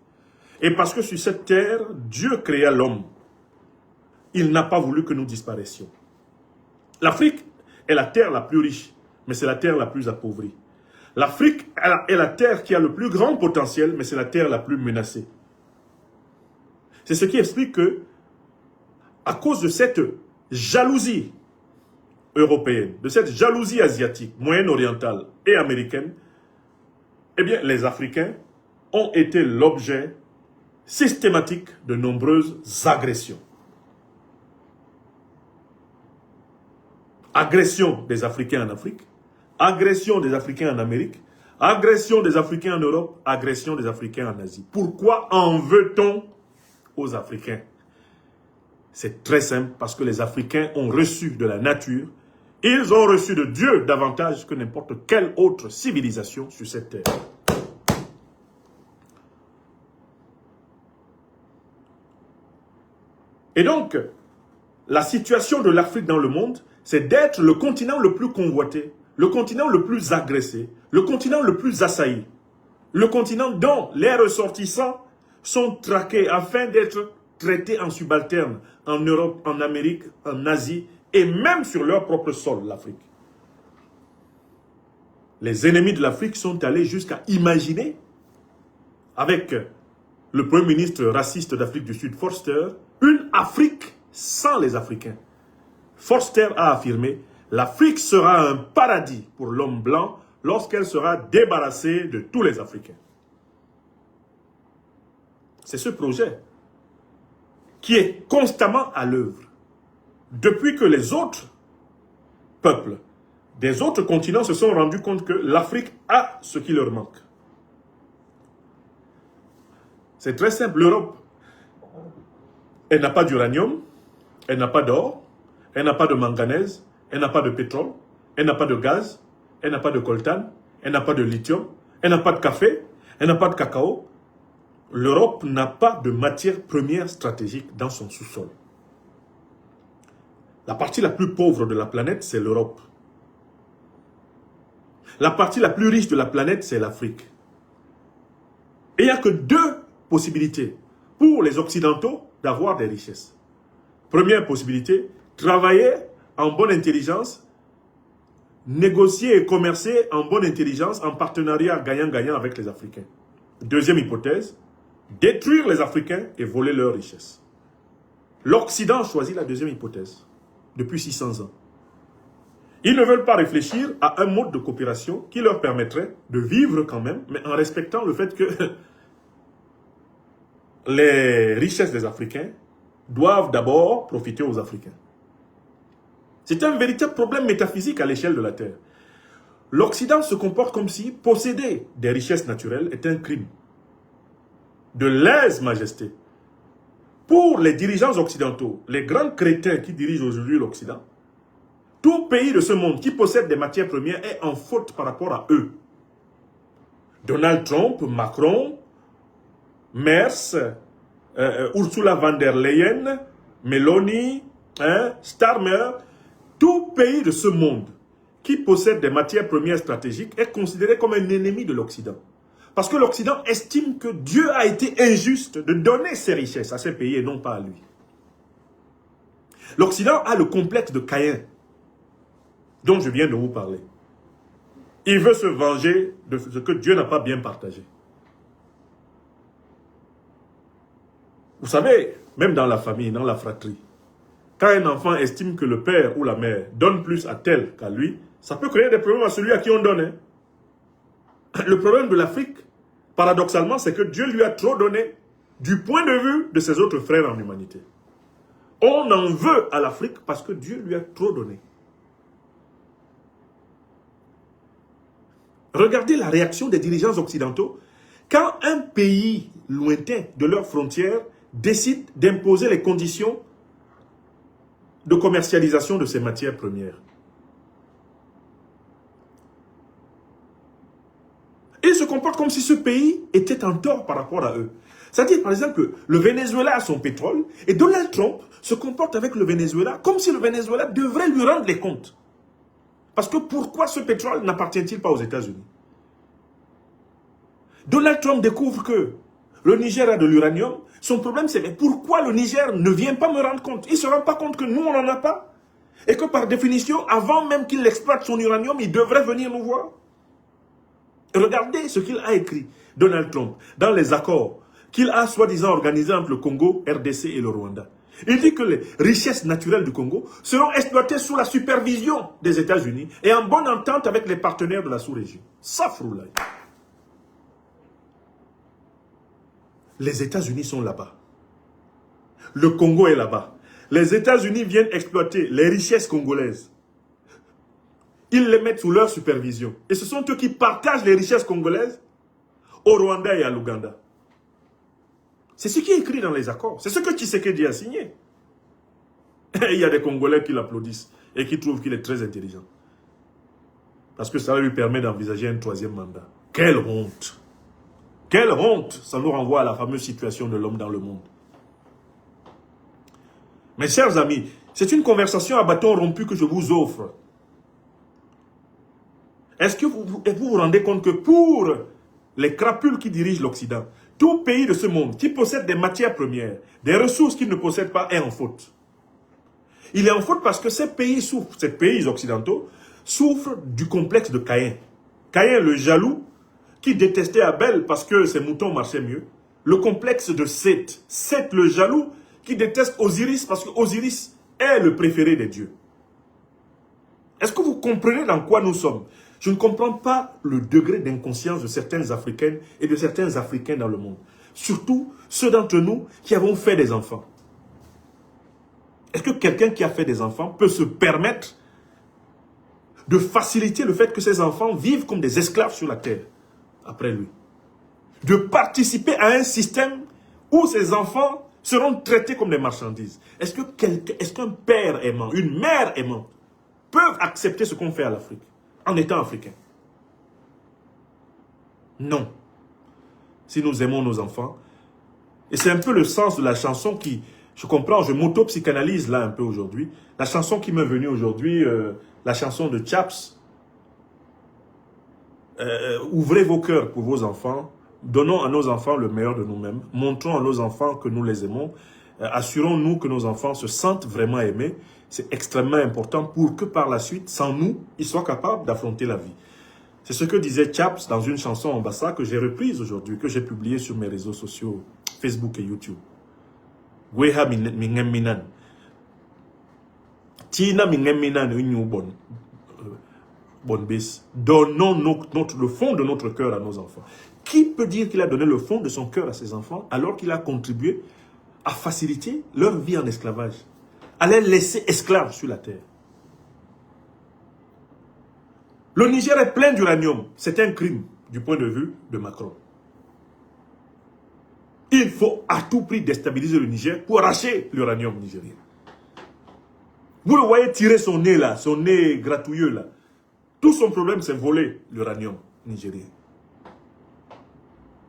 Et parce que sur cette terre, Dieu créa l'homme. Il n'a pas voulu que nous disparaissions. L'Afrique est la terre la plus riche, mais c'est la terre la plus appauvrie. L'Afrique est la terre qui a le plus grand potentiel, mais c'est la terre la plus menacée. C'est ce qui explique que, à cause de cette jalousie européenne, de cette jalousie asiatique, moyenne-orientale et américaine, eh bien, les Africains ont été l'objet systématique de nombreuses agressions. Agression des Africains en Afrique, agression des Africains en Amérique, agression des Africains en Europe, agression des Africains en Asie. Pourquoi en veut-on aux Africains? C'est très simple, parce que les Africains ont reçu de la nature, ils ont reçu de Dieu davantage que n'importe quelle autre civilisation sur cette terre. Et donc, la situation de l'Afrique dans le monde, c'est d'être le continent le plus convoité, le continent le plus agressé, le continent le plus assailli, le continent dont les ressortissants sont traqués afin d'être traités en subalterne en Europe, en Amérique, en Asie et même sur leur propre sol, l'Afrique. Les ennemis de l'Afrique sont allés jusqu'à imaginer, avec le premier ministre raciste d'Afrique du Sud, Forster, une Afrique sans les Africains. Forster a affirmé « L'Afrique sera un paradis pour l'homme blanc lorsqu'elle sera débarrassée de tous les Africains. » C'est ce projet qui est constamment à l'œuvre. Depuis que les autres peuples des autres continents se sont rendus compte que l'Afrique a ce qui leur manque. C'est très simple, l'Europe, elle n'a pas d'uranium, elle n'a pas d'or, elle n'a pas de manganèse, elle n'a pas de pétrole, elle n'a pas de gaz, elle n'a pas de coltan, elle n'a pas de lithium, elle n'a pas de café, elle n'a pas de cacao. L'Europe n'a pas de matière première stratégique dans son sous-sol. La partie la plus pauvre de la planète, c'est l'Europe. La partie la plus riche de la planète, c'est l'Afrique. Et il n'y a que deux possibilités pour les Occidentaux d'avoir des richesses. Première possibilité, travailler en bonne intelligence, négocier et commercer en bonne intelligence, en partenariat gagnant-gagnant avec les Africains. Deuxième hypothèse, détruire les Africains et voler leurs richesses. L'Occident choisit la deuxième hypothèse depuis 600 ans. Ils ne veulent pas réfléchir à un mode de coopération qui leur permettrait de vivre quand même, mais en respectant le fait que les richesses des Africains doivent d'abord profiter aux Africains. C'est un véritable problème métaphysique à l'échelle de la Terre. L'Occident se comporte comme si posséder des richesses naturelles est un crime de lèse-majesté. Pour les dirigeants occidentaux, les grands crétins qui dirigent aujourd'hui l'Occident, tout pays de ce monde qui possède des matières premières est en faute par rapport à eux. Donald Trump, Macron, Merz, Ursula von der Leyen, Meloni, Starmer, tout pays de ce monde qui possède des matières premières stratégiques est considéré comme un ennemi de l'Occident. Parce que l'Occident estime que Dieu a été injuste de donner ses richesses à ces pays et non pas à lui. L'Occident a le complexe de Caïn, dont je viens de vous parler. Il veut se venger de ce que Dieu n'a pas bien partagé. Vous savez, même dans la famille, dans la fratrie, quand un enfant estime que le père ou la mère donne plus à tel qu'à lui, ça peut créer des problèmes à celui à qui on donne. Le problème de l'Afrique, paradoxalement, c'est que Dieu lui a trop donné du point de vue de ses autres frères en humanité. On en veut à l'Afrique parce que Dieu lui a trop donné. Regardez la réaction des dirigeants occidentaux quand un pays lointain de leurs frontières décide d'imposer les conditions de commercialisation de ces matières premières. Ils se comportent comme si ce pays était en tort par rapport à eux. C'est-à-dire, par exemple, le Venezuela a son pétrole et Donald Trump se comporte avec le Venezuela comme si le Venezuela devrait lui rendre les comptes. Parce que pourquoi ce pétrole n'appartient-il pas aux États-Unis? Donald Trump découvre que le Niger a de l'uranium. Son problème, c'est pourquoi le Niger ne vient pas me rendre compte? Il ne se rend pas compte que nous, on n'en a pas. Et que par définition, avant même qu'il exploite son uranium, il devrait venir nous voir. Regardez ce qu'il a écrit, Donald Trump, dans les accords qu'il a soi-disant organisés entre le Congo, RDC et le Rwanda. Il dit que les richesses naturelles du Congo seront exploitées sous la supervision des États-Unis et en bonne entente avec les partenaires de la sous-région. Safroulaye. Les États-Unis sont là-bas. Le Congo est là-bas. Les États-Unis viennent exploiter les richesses congolaises. Ils les mettent sous leur supervision. Et ce sont eux qui partagent les richesses congolaises au Rwanda et à l'Ouganda. C'est ce qui est écrit dans les accords. C'est ce que Tshisekedi a signé. Et il y a des Congolais qui l'applaudissent et qui trouvent qu'il est très intelligent. Parce que ça lui permet d'envisager un troisième mandat. Quelle honte! Quelle honte! Ça nous renvoie à la fameuse situation de l'homme dans le monde. Mes chers amis, c'est une conversation à bâton rompu que je vous offre. Est-ce que vous vous rendez compte que pour les crapules qui dirigent l'Occident, tout pays de ce monde qui possède des matières premières, des ressources qu'il ne possède pas, est en faute. Il est en faute parce que ces pays souffrent, ces pays occidentaux, souffrent du complexe de Caïn. Caïn, le jaloux, qui détestait Abel parce que ses moutons marchaient mieux. Le complexe de Seth. Seth, le jaloux, qui déteste Osiris parce que Osiris est le préféré des dieux. Est-ce que vous comprenez dans quoi nous sommes? Je ne comprends pas le degré d'inconscience de certaines Africaines et de certains Africains dans le monde. Surtout ceux d'entre nous qui avons fait des enfants. Est-ce que quelqu'un qui a fait des enfants peut se permettre de faciliter le fait que ses enfants vivent comme des esclaves sur la terre après lui? De participer à un système où ses enfants seront traités comme des marchandises. Est-ce qu'un père aimant, une mère aimante peuvent accepter ce qu'on fait à l'Afrique en étant africain? Non. Si nous aimons nos enfants, et c'est un peu le sens de la chanson qui, je comprends, je m'auto-psychanalyse là un peu aujourd'hui, la chanson qui m'est venue aujourd'hui, la chanson de Chaps, ouvrez vos cœurs pour vos enfants, donnons à nos enfants le meilleur de nous-mêmes, montrons à nos enfants que nous les aimons, Assurons-nous que nos enfants se sentent vraiment aimés. C'est extrêmement important pour que par la suite, sans nous, ils soient capables d'affronter la vie. C'est ce que disait Chaps dans une chanson en Bassa que j'ai reprise aujourd'hui, que j'ai publiée sur mes réseaux sociaux, Facebook et YouTube. Gweha mingem minan. Tina mingem minan une bonne bise. Donnons le fond de notre cœur à nos enfants. Qui peut dire qu'il a donné le fond de son cœur à ses enfants alors qu'il a contribué à faciliter leur vie en esclavage, à les laisser esclaves sur la terre? Le Niger est plein d'uranium. C'est un crime du point de vue de Macron. Il faut à tout prix déstabiliser le Niger pour arracher l'uranium nigérien. Vous le voyez tirer son nez là, son nez gratouilleux là. Tout son problème, c'est voler l'uranium nigérien.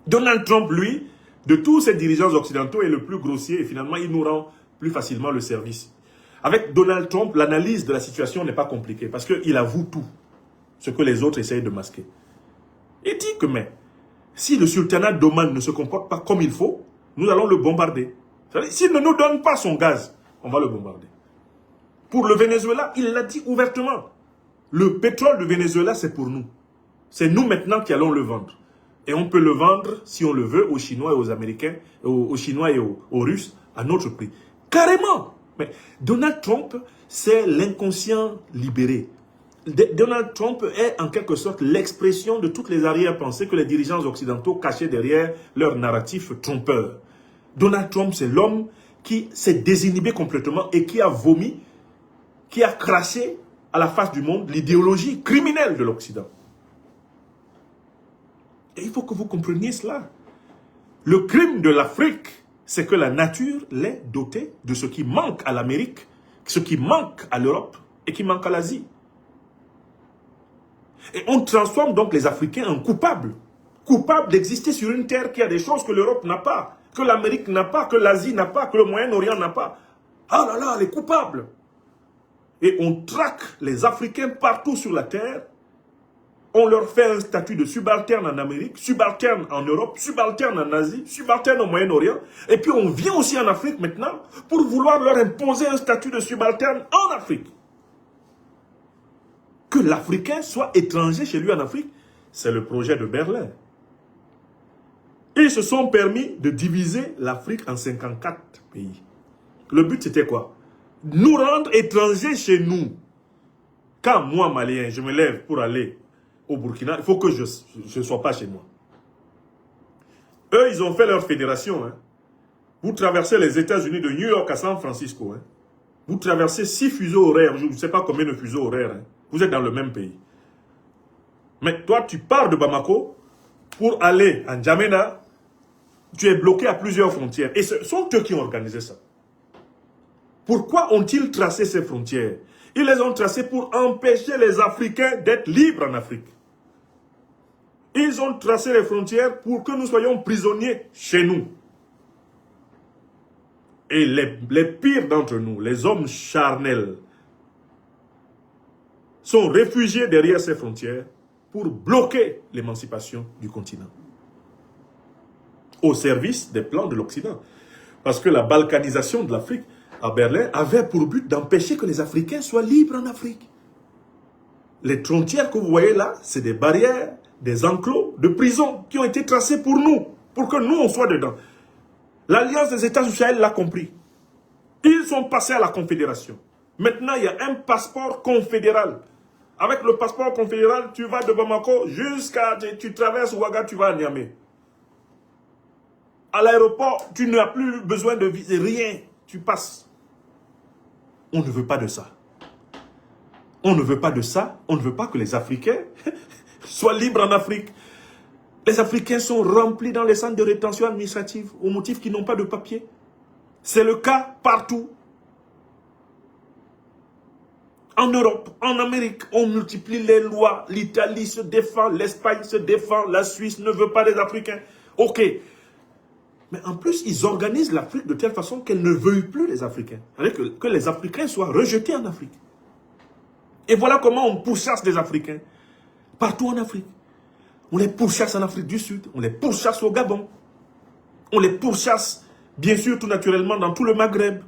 Donald Trump, lui, de tous ces dirigeants occidentaux, est le plus grossier et finalement, il nous rend plus facilement le service. Avec Donald Trump, l'analyse de la situation n'est pas compliquée parce qu'il avoue tout, ce que les autres essayent de masquer. Il dit que, mais, si le sultanat d'Oman ne se comporte pas comme il faut, nous allons le bombarder. S'il ne nous donne pas son gaz, on va le bombarder. Pour le Venezuela, il l'a dit ouvertement. Le pétrole du Venezuela, c'est pour nous. C'est nous maintenant qui allons le vendre. Et on peut le vendre, si on le veut, aux Chinois et aux Américains, aux Chinois et aux Russes, à notre prix. Carrément. Mais Donald Trump, c'est l'inconscient libéré. Donald Trump est en quelque sorte l'expression de toutes les arrière-pensées que les dirigeants occidentaux cachaient derrière leur narratif trompeur. Donald Trump, c'est l'homme qui s'est désinhibé complètement et qui a vomi, qui a craché à la face du monde l'idéologie criminelle de l'Occident. Et il faut que vous compreniez cela. Le crime de l'Afrique, c'est que la nature l'est dotée de ce qui manque à l'Amérique, ce qui manque à l'Europe et qui manque à l'Asie. Et on transforme donc les Africains en coupables. Coupables d'exister sur une terre qui a des choses que l'Europe n'a pas, que l'Amérique n'a pas, que l'Asie n'a pas, que le Moyen-Orient n'a pas. Ah là là, les coupables. Et on traque les Africains partout sur la terre. On leur fait un statut de subalterne en Amérique, subalterne en Europe, subalterne en Asie, subalterne au Moyen-Orient. Et puis on vient aussi en Afrique maintenant pour vouloir leur imposer un statut de subalterne en Afrique. Que l'Africain soit étranger chez lui en Afrique, c'est le projet de Berlin. Ils se sont permis de diviser l'Afrique en 54 pays. Le but c'était quoi? Nous rendre étrangers chez nous. Quand moi, Malien, je me lève pour aller au Burkina, il faut que je ne sois pas chez moi. Eux, ils ont fait leur fédération. Hein. Vous traversez les États-Unis de New York à San Francisco. Hein. Vous traversez 6 fuseaux horaires. Je ne sais pas combien de fuseaux horaires. Hein. Vous êtes dans le même pays. Mais toi, tu pars de Bamako pour aller en N'Djamena. Tu es bloqué à plusieurs frontières. Et ce sont eux qui ont organisé ça. Pourquoi ont-ils tracé ces frontières? Ils les ont tracées pour empêcher les Africains d'être libres en Afrique. Ils ont tracé les frontières pour que nous soyons prisonniers chez nous. Et les pires d'entre nous, les hommes charnels, sont réfugiés derrière ces frontières pour bloquer l'émancipation du continent. Au service des plans de l'Occident. Parce que la balkanisation de l'Afrique à Berlin avait pour but d'empêcher que les Africains soient libres en Afrique. Les frontières que vous voyez là, c'est des barrières, des enclos de prisons qui ont été tracés pour nous, pour que nous on soit dedans. L'Alliance des États du Sahel l'a compris. Ils sont passés à la confédération. Maintenant, il y a un passeport confédéral. Avec le passeport confédéral, tu vas de Bamako jusqu'à... Tu traverses Ouaga, tu vas à Niamey. À l'aéroport, tu n'as plus besoin de visa, rien. Tu passes. On ne veut pas de ça. On ne veut pas de ça. On ne veut pas que les Africains soient libres en Afrique. Les Africains sont remplis dans les centres de rétention administrative au motif qu'ils n'ont pas de papier. C'est le cas partout. En Europe, en Amérique, on multiplie les lois. L'Italie se défend, l'Espagne se défend, la Suisse ne veut pas des Africains. Ok. Mais en plus, ils organisent l'Afrique de telle façon qu'elle ne veuille plus les Africains. C'est-à-dire que les Africains soient rejetés en Afrique. Et voilà comment on pourchasse les Africains. Partout en Afrique. On les pourchasse en Afrique du Sud. On les pourchasse au Gabon. On les pourchasse Bien sûr, tout naturellement, dans tout le Maghreb.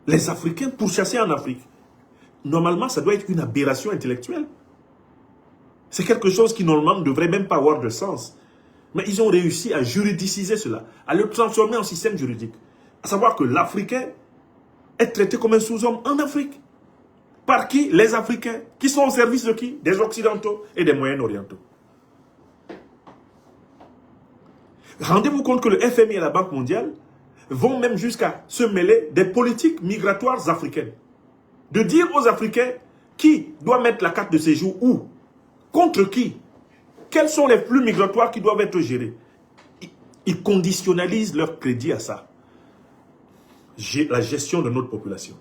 Les Africains pourchassés en Afrique. Normalement, ça doit être une aberration intellectuelle. C'est quelque chose qui, normalement, ne devrait même pas avoir de sens. Mais ils ont réussi à juridiciser cela, à le transformer en système juridique. À savoir que l'Africain est traité comme un sous-homme en Afrique. Par qui? Les Africains. Qui sont au service de qui? Des Occidentaux et des Moyen-Orientaux. Rendez-vous compte que le FMI et la Banque mondiale vont même jusqu'à se mêler des politiques migratoires africaines. De dire aux Africains qui doit mettre la carte de séjour où, contre qui, quels sont les flux migratoires qui doivent être gérés. Ils conditionnalisent leur crédit à ça. La gestion de notre population.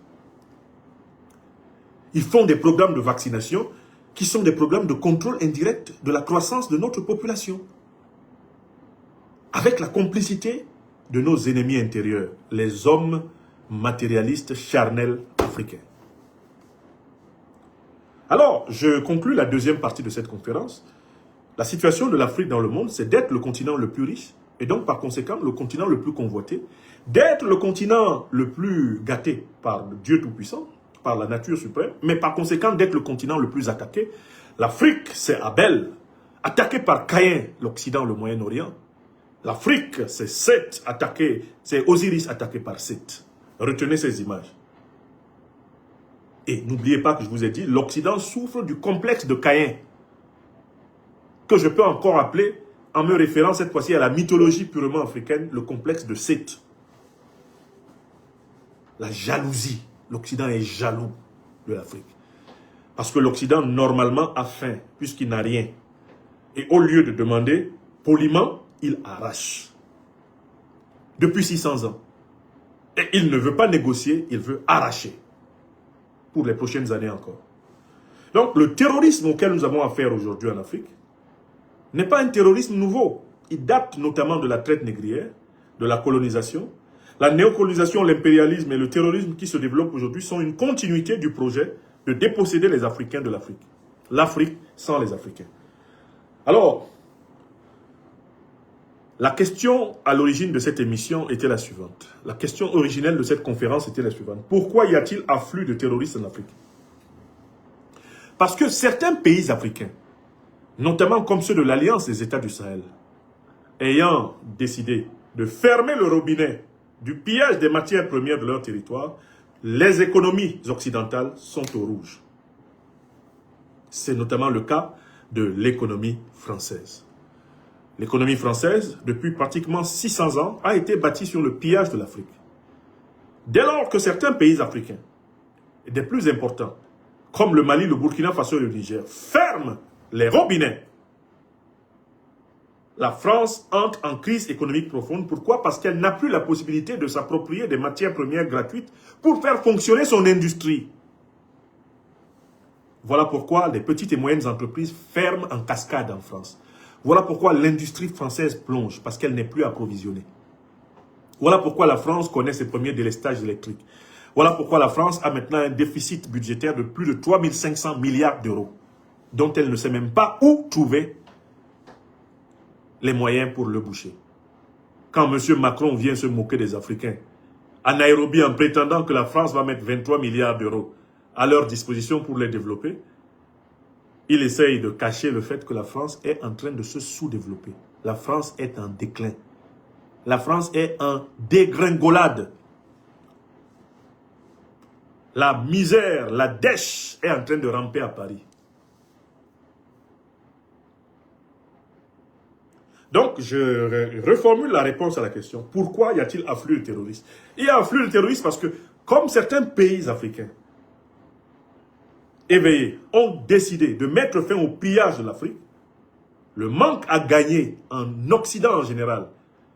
Ils font des programmes de vaccination qui sont des programmes de contrôle indirect de la croissance de notre population. Avec la complicité de nos ennemis intérieurs, les hommes matérialistes charnels africains. Alors, je conclus la deuxième partie de cette conférence. La situation de l'Afrique dans le monde, c'est d'être le continent le plus riche, et donc par conséquent le continent le plus convoité, d'être le continent le plus gâté par Dieu Tout-Puissant, par la nature suprême, mais par conséquent d'être le continent le plus attaqué. L'Afrique, c'est Abel, attaqué par Caïn, l'Occident, le Moyen-Orient. L'Afrique, c'est Seth attaqué, c'est Osiris attaqué par Seth. Retenez ces images. Et n'oubliez pas que je vous ai dit, l'Occident souffre du complexe de Caïn, que je peux encore appeler, en me référant cette fois-ci à la mythologie purement africaine, le complexe de Seth. La jalousie. L'Occident est jaloux de l'Afrique. Parce que l'Occident, normalement, a faim, puisqu'il n'a rien. Et au lieu de demander poliment, il arrache. Depuis 600 ans. Et il ne veut pas négocier, il veut arracher. Pour les prochaines années encore. Donc, le terrorisme auquel nous avons affaire aujourd'hui en Afrique n'est pas un terrorisme nouveau. Il date notamment de la traite négrière, de la colonisation. La néocolonisation, l'impérialisme et le terrorisme qui se développent aujourd'hui sont une continuité du projet de déposséder les Africains de l'Afrique. L'Afrique sans les Africains. Alors, la question à l'origine de cette émission était la suivante. La question originelle de cette conférence était la suivante. Pourquoi y a-t-il afflux de terroristes en Afrique? Parce que certains pays africains, notamment comme ceux de l'Alliance des États du Sahel, ayant décidé de fermer le robinet du pillage des matières premières de leur territoire, les économies occidentales sont au rouge. C'est notamment le cas de l'économie française. L'économie française, depuis pratiquement 600 ans, a été bâtie sur le pillage de l'Afrique. Dès lors que certains pays africains, et des plus importants, comme le Mali, le Burkina Faso et le Niger, ferment les robinets, la France entre en crise économique profonde. Pourquoi? Parce qu'elle n'a plus la possibilité de s'approprier des matières premières gratuites pour faire fonctionner son industrie. Voilà pourquoi les petites et moyennes entreprises ferment en cascade en France. Voilà pourquoi l'industrie française plonge, parce qu'elle n'est plus approvisionnée. Voilà pourquoi la France connaît ses premiers délestages électriques. Voilà pourquoi la France a maintenant un déficit budgétaire de plus de 3500 milliards d'euros, dont elle ne sait même pas où trouver les moyens pour le boucher. Quand M. Macron vient se moquer des Africains, à Nairobi, en prétendant que la France va mettre 23 milliards d'euros à leur disposition pour les développer, il essaye de cacher le fait que la France est en train de se sous-développer. La France est en déclin. La France est en dégringolade. La misère, la dèche est en train de ramper à Paris. Donc, je reformule la réponse à la question. Pourquoi y a-t-il afflux de terroristes? Il y a afflux de terroristes parce que, comme certains pays africains éveillés ont décidé de mettre fin au pillage de l'Afrique, le manque à gagner en Occident en général,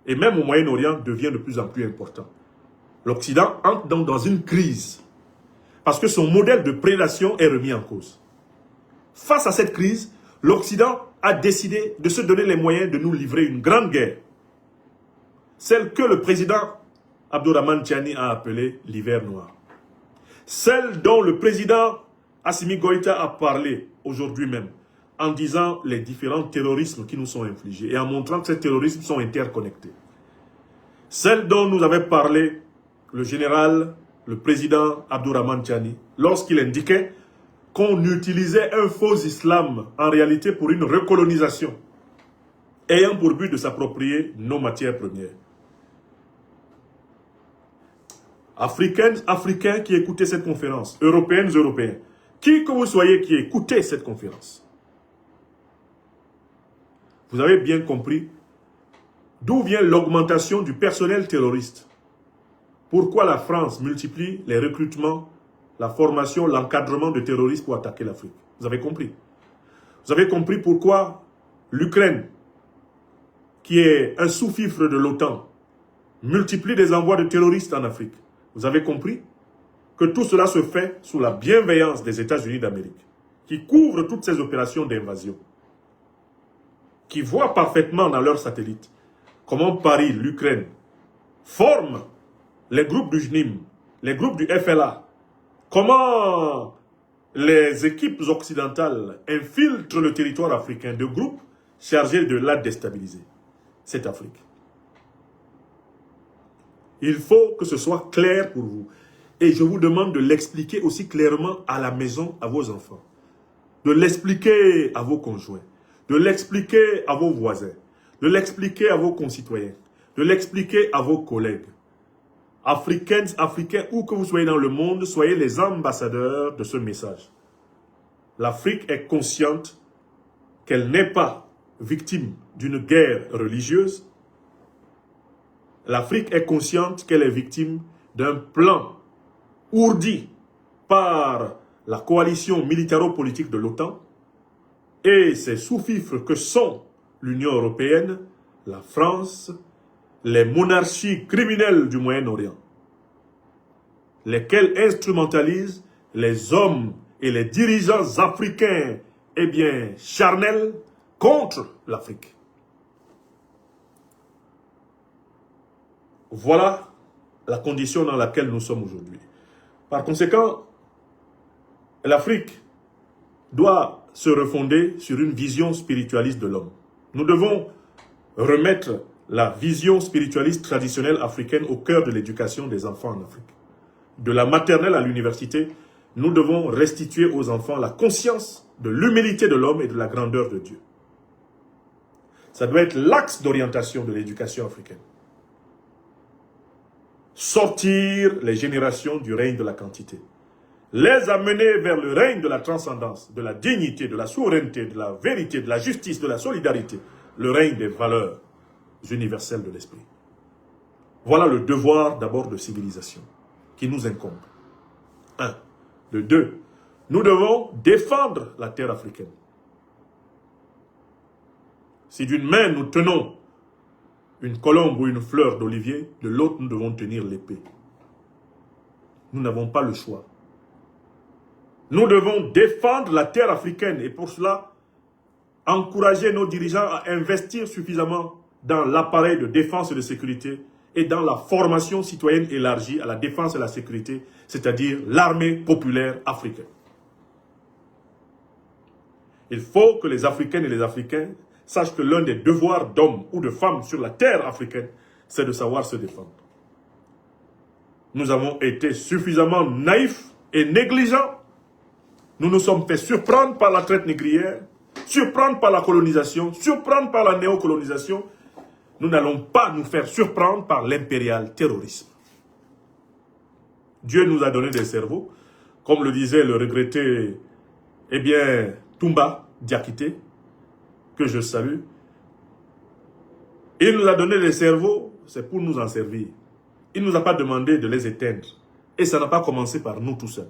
et même au Moyen-Orient, devient de plus en plus important. L'Occident entre donc dans une crise, parce que son modèle de prédation est remis en cause. Face à cette crise, l'Occident a décidé de se donner les moyens de nous livrer une grande guerre. Celle que le président Abdourahmane Tiani a appelée l'hiver noir. Celle dont le président Assimi Goïta a parlé aujourd'hui même, en disant les différents terrorismes qui nous sont infligés et en montrant que ces terrorismes sont interconnectés. Celle dont nous avait parlé le général, le président Abdourahmane Tiani, lorsqu'il indiquait qu'on utilisait un faux islam en réalité pour une recolonisation, ayant pour but de s'approprier nos matières premières. Africaines, Africains qui écoutaient cette conférence, Européennes, Européens, qui que vous soyez qui écoutez cette conférence, vous avez bien compris d'où vient l'augmentation du personnel terroriste. Pourquoi la France multiplie les recrutements, la formation, l'encadrement de terroristes pour attaquer l'Afrique. Vous avez compris. Vous avez compris pourquoi l'Ukraine, qui est un sous-fifre de l'OTAN, multiplie des envois de terroristes en Afrique. Vous avez compris que tout cela se fait sous la bienveillance des États-Unis d'Amérique, qui couvrent toutes ces opérations d'invasion, qui voient parfaitement dans leurs satellites comment Paris, l'Ukraine, forment les groupes du JNIM, les groupes du FLA, comment les équipes occidentales infiltrent le territoire africain de groupes chargés de la déstabiliser, cette Afrique. Il faut que ce soit clair pour vous. Et je vous demande de l'expliquer aussi clairement à la maison, à vos enfants. De l'expliquer à vos conjoints. De l'expliquer à vos voisins. De l'expliquer à vos concitoyens. De l'expliquer à vos collègues. Africaines, Africains, où que vous soyez dans le monde, soyez les ambassadeurs de ce message. L'Afrique est consciente qu'elle n'est pas victime d'une guerre religieuse. L'Afrique est consciente qu'elle est victime d'un plan ourdi par la coalition militaro-politique de l'OTAN et ses sous-fifres que sont l'Union européenne, la France, les monarchies criminelles du Moyen-Orient, lesquelles instrumentalisent les hommes et les dirigeants africains, eh bien, charnels, contre l'Afrique. Voilà la condition dans laquelle nous sommes aujourd'hui. Par conséquent, l'Afrique doit se refonder sur une vision spiritualiste de l'homme. Nous devons remettre la vision spiritualiste traditionnelle africaine au cœur de l'éducation des enfants en Afrique. De la maternelle à l'université, nous devons restituer aux enfants la conscience de l'humilité de l'homme et de la grandeur de Dieu. Ça doit être l'axe d'orientation de l'éducation africaine. Sortir les générations du règne de la quantité. Les amener vers le règne de la transcendance, de la dignité, de la souveraineté, de la vérité, de la justice, de la solidarité. Le règne des valeurs universelles de l'esprit. Voilà le devoir d'abord de civilisation qui nous incombe. 1. Le 2. Nous devons défendre la terre africaine. Si d'une main nous tenons une colombe ou une fleur d'olivier, de l'autre nous devons tenir l'épée. Nous n'avons pas le choix. Nous devons défendre la terre africaine et pour cela, encourager nos dirigeants à investir suffisamment dans l'appareil de défense et de sécurité et dans la formation citoyenne élargie à la défense et la sécurité, c'est-à-dire l'armée populaire africaine. Il faut que les Africaines et les Africains sachent que l'un des devoirs d'hommes ou de femmes sur la terre africaine, c'est de savoir se défendre. Nous avons été suffisamment naïfs et négligents. Nous nous sommes fait surprendre par la traite négrière, surprendre par la colonisation, surprendre par la néocolonisation. Nous n'allons pas nous faire surprendre par l'impérial terrorisme. Dieu nous a donné des cerveaux, comme le disait le regretté, eh bien, Toumba Diakité, que je salue. Il nous a donné des cerveaux, c'est pour nous en servir. Il ne nous a pas demandé de les éteindre. Et ça n'a pas commencé par nous tout seuls.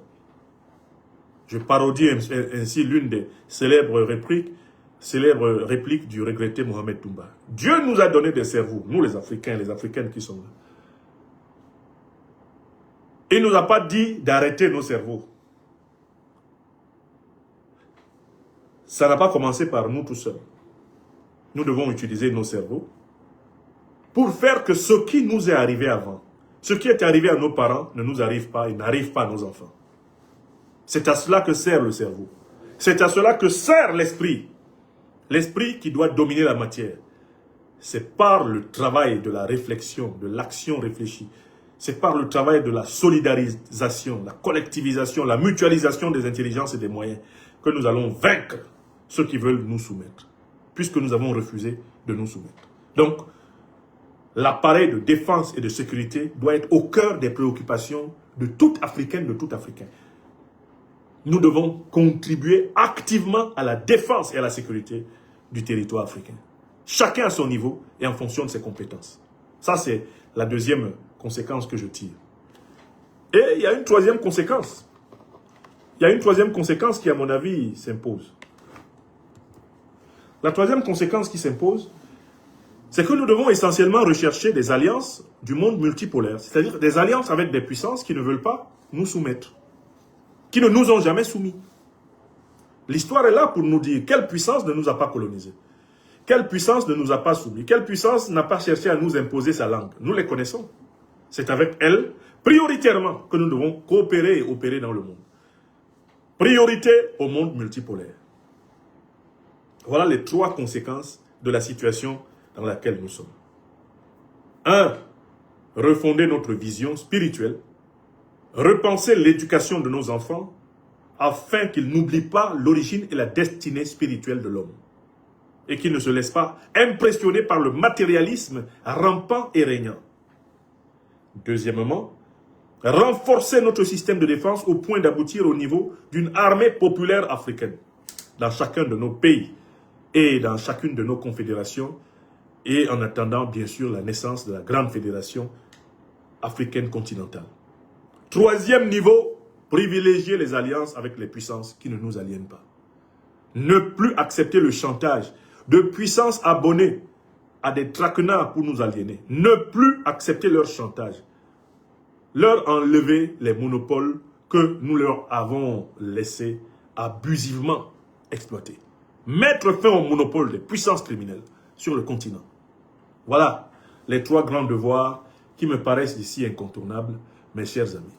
Je parodie ainsi l'une des célèbres répliques du regretté Mohamed Toumba. Dieu nous a donné des cerveaux, nous les Africains, les Africaines qui sont là. Il ne nous a pas dit d'arrêter nos cerveaux. Ça n'a pas commencé par nous tout seuls. Nous devons utiliser nos cerveaux pour faire que ce qui nous est arrivé avant, ce qui est arrivé à nos parents ne nous arrive pas et n'arrive pas à nos enfants. C'est à cela que sert le cerveau. C'est à cela que sert l'esprit. L'esprit qui doit dominer la matière. c'est par le travail de la réflexion, de l'action réfléchie, c'est par le travail de la solidarisation, la collectivisation, la mutualisation des intelligences et des moyens que nous allons vaincre ceux qui veulent nous soumettre, puisque nous avons refusé de nous soumettre. Donc, l'appareil de défense et de sécurité doit être au cœur des préoccupations de toute Africaine, de tout Africain. Nous devons contribuer activement à la défense et à la sécurité du territoire africain. Chacun à son niveau et en fonction de ses compétences. Ça, c'est la deuxième conséquence que je tire. Et il y a une troisième conséquence. Il y a une troisième conséquence qui, à mon avis, s'impose. La troisième conséquence qui s'impose, c'est que nous devons essentiellement rechercher des alliances du monde multipolaire, c'est-à-dire des alliances avec des puissances qui ne veulent pas nous soumettre, qui ne nous ont jamais soumis. L'histoire est là pour nous dire quelle puissance ne nous a pas colonisés, quelle puissance ne nous a pas soumis, quelle puissance n'a pas cherché à nous imposer sa langue. Nous les connaissons. C'est avec elles, prioritairement, que nous devons coopérer et opérer dans le monde. Priorité au monde multipolaire. Voilà les trois conséquences de la situation dans laquelle nous sommes. 1. Refonder notre vision spirituelle. Repenser l'éducation de nos enfants afin qu'ils n'oublient pas l'origine et la destinée spirituelle de l'homme. Et qu'ils ne se laissent pas impressionner par le matérialisme rampant et régnant. Deuxièmement, renforcer notre système de défense au point d'aboutir au niveau d'une armée populaire africaine dans chacun de nos pays et dans chacune de nos confédérations et en attendant bien sûr la naissance de la grande fédération africaine continentale. Troisième niveau, privilégier les alliances avec les puissances qui ne nous aliènent pas. Ne plus accepter le chantage de puissances abonnées à des traquenards pour nous aliéner. Ne plus accepter leur chantage. Leur enlever les monopoles que nous leur avons laissés abusivement exploiter. Mettre fin au monopole des puissances criminelles sur le continent. Voilà les trois grands devoirs qui me paraissent ici incontournables, mes chers amis.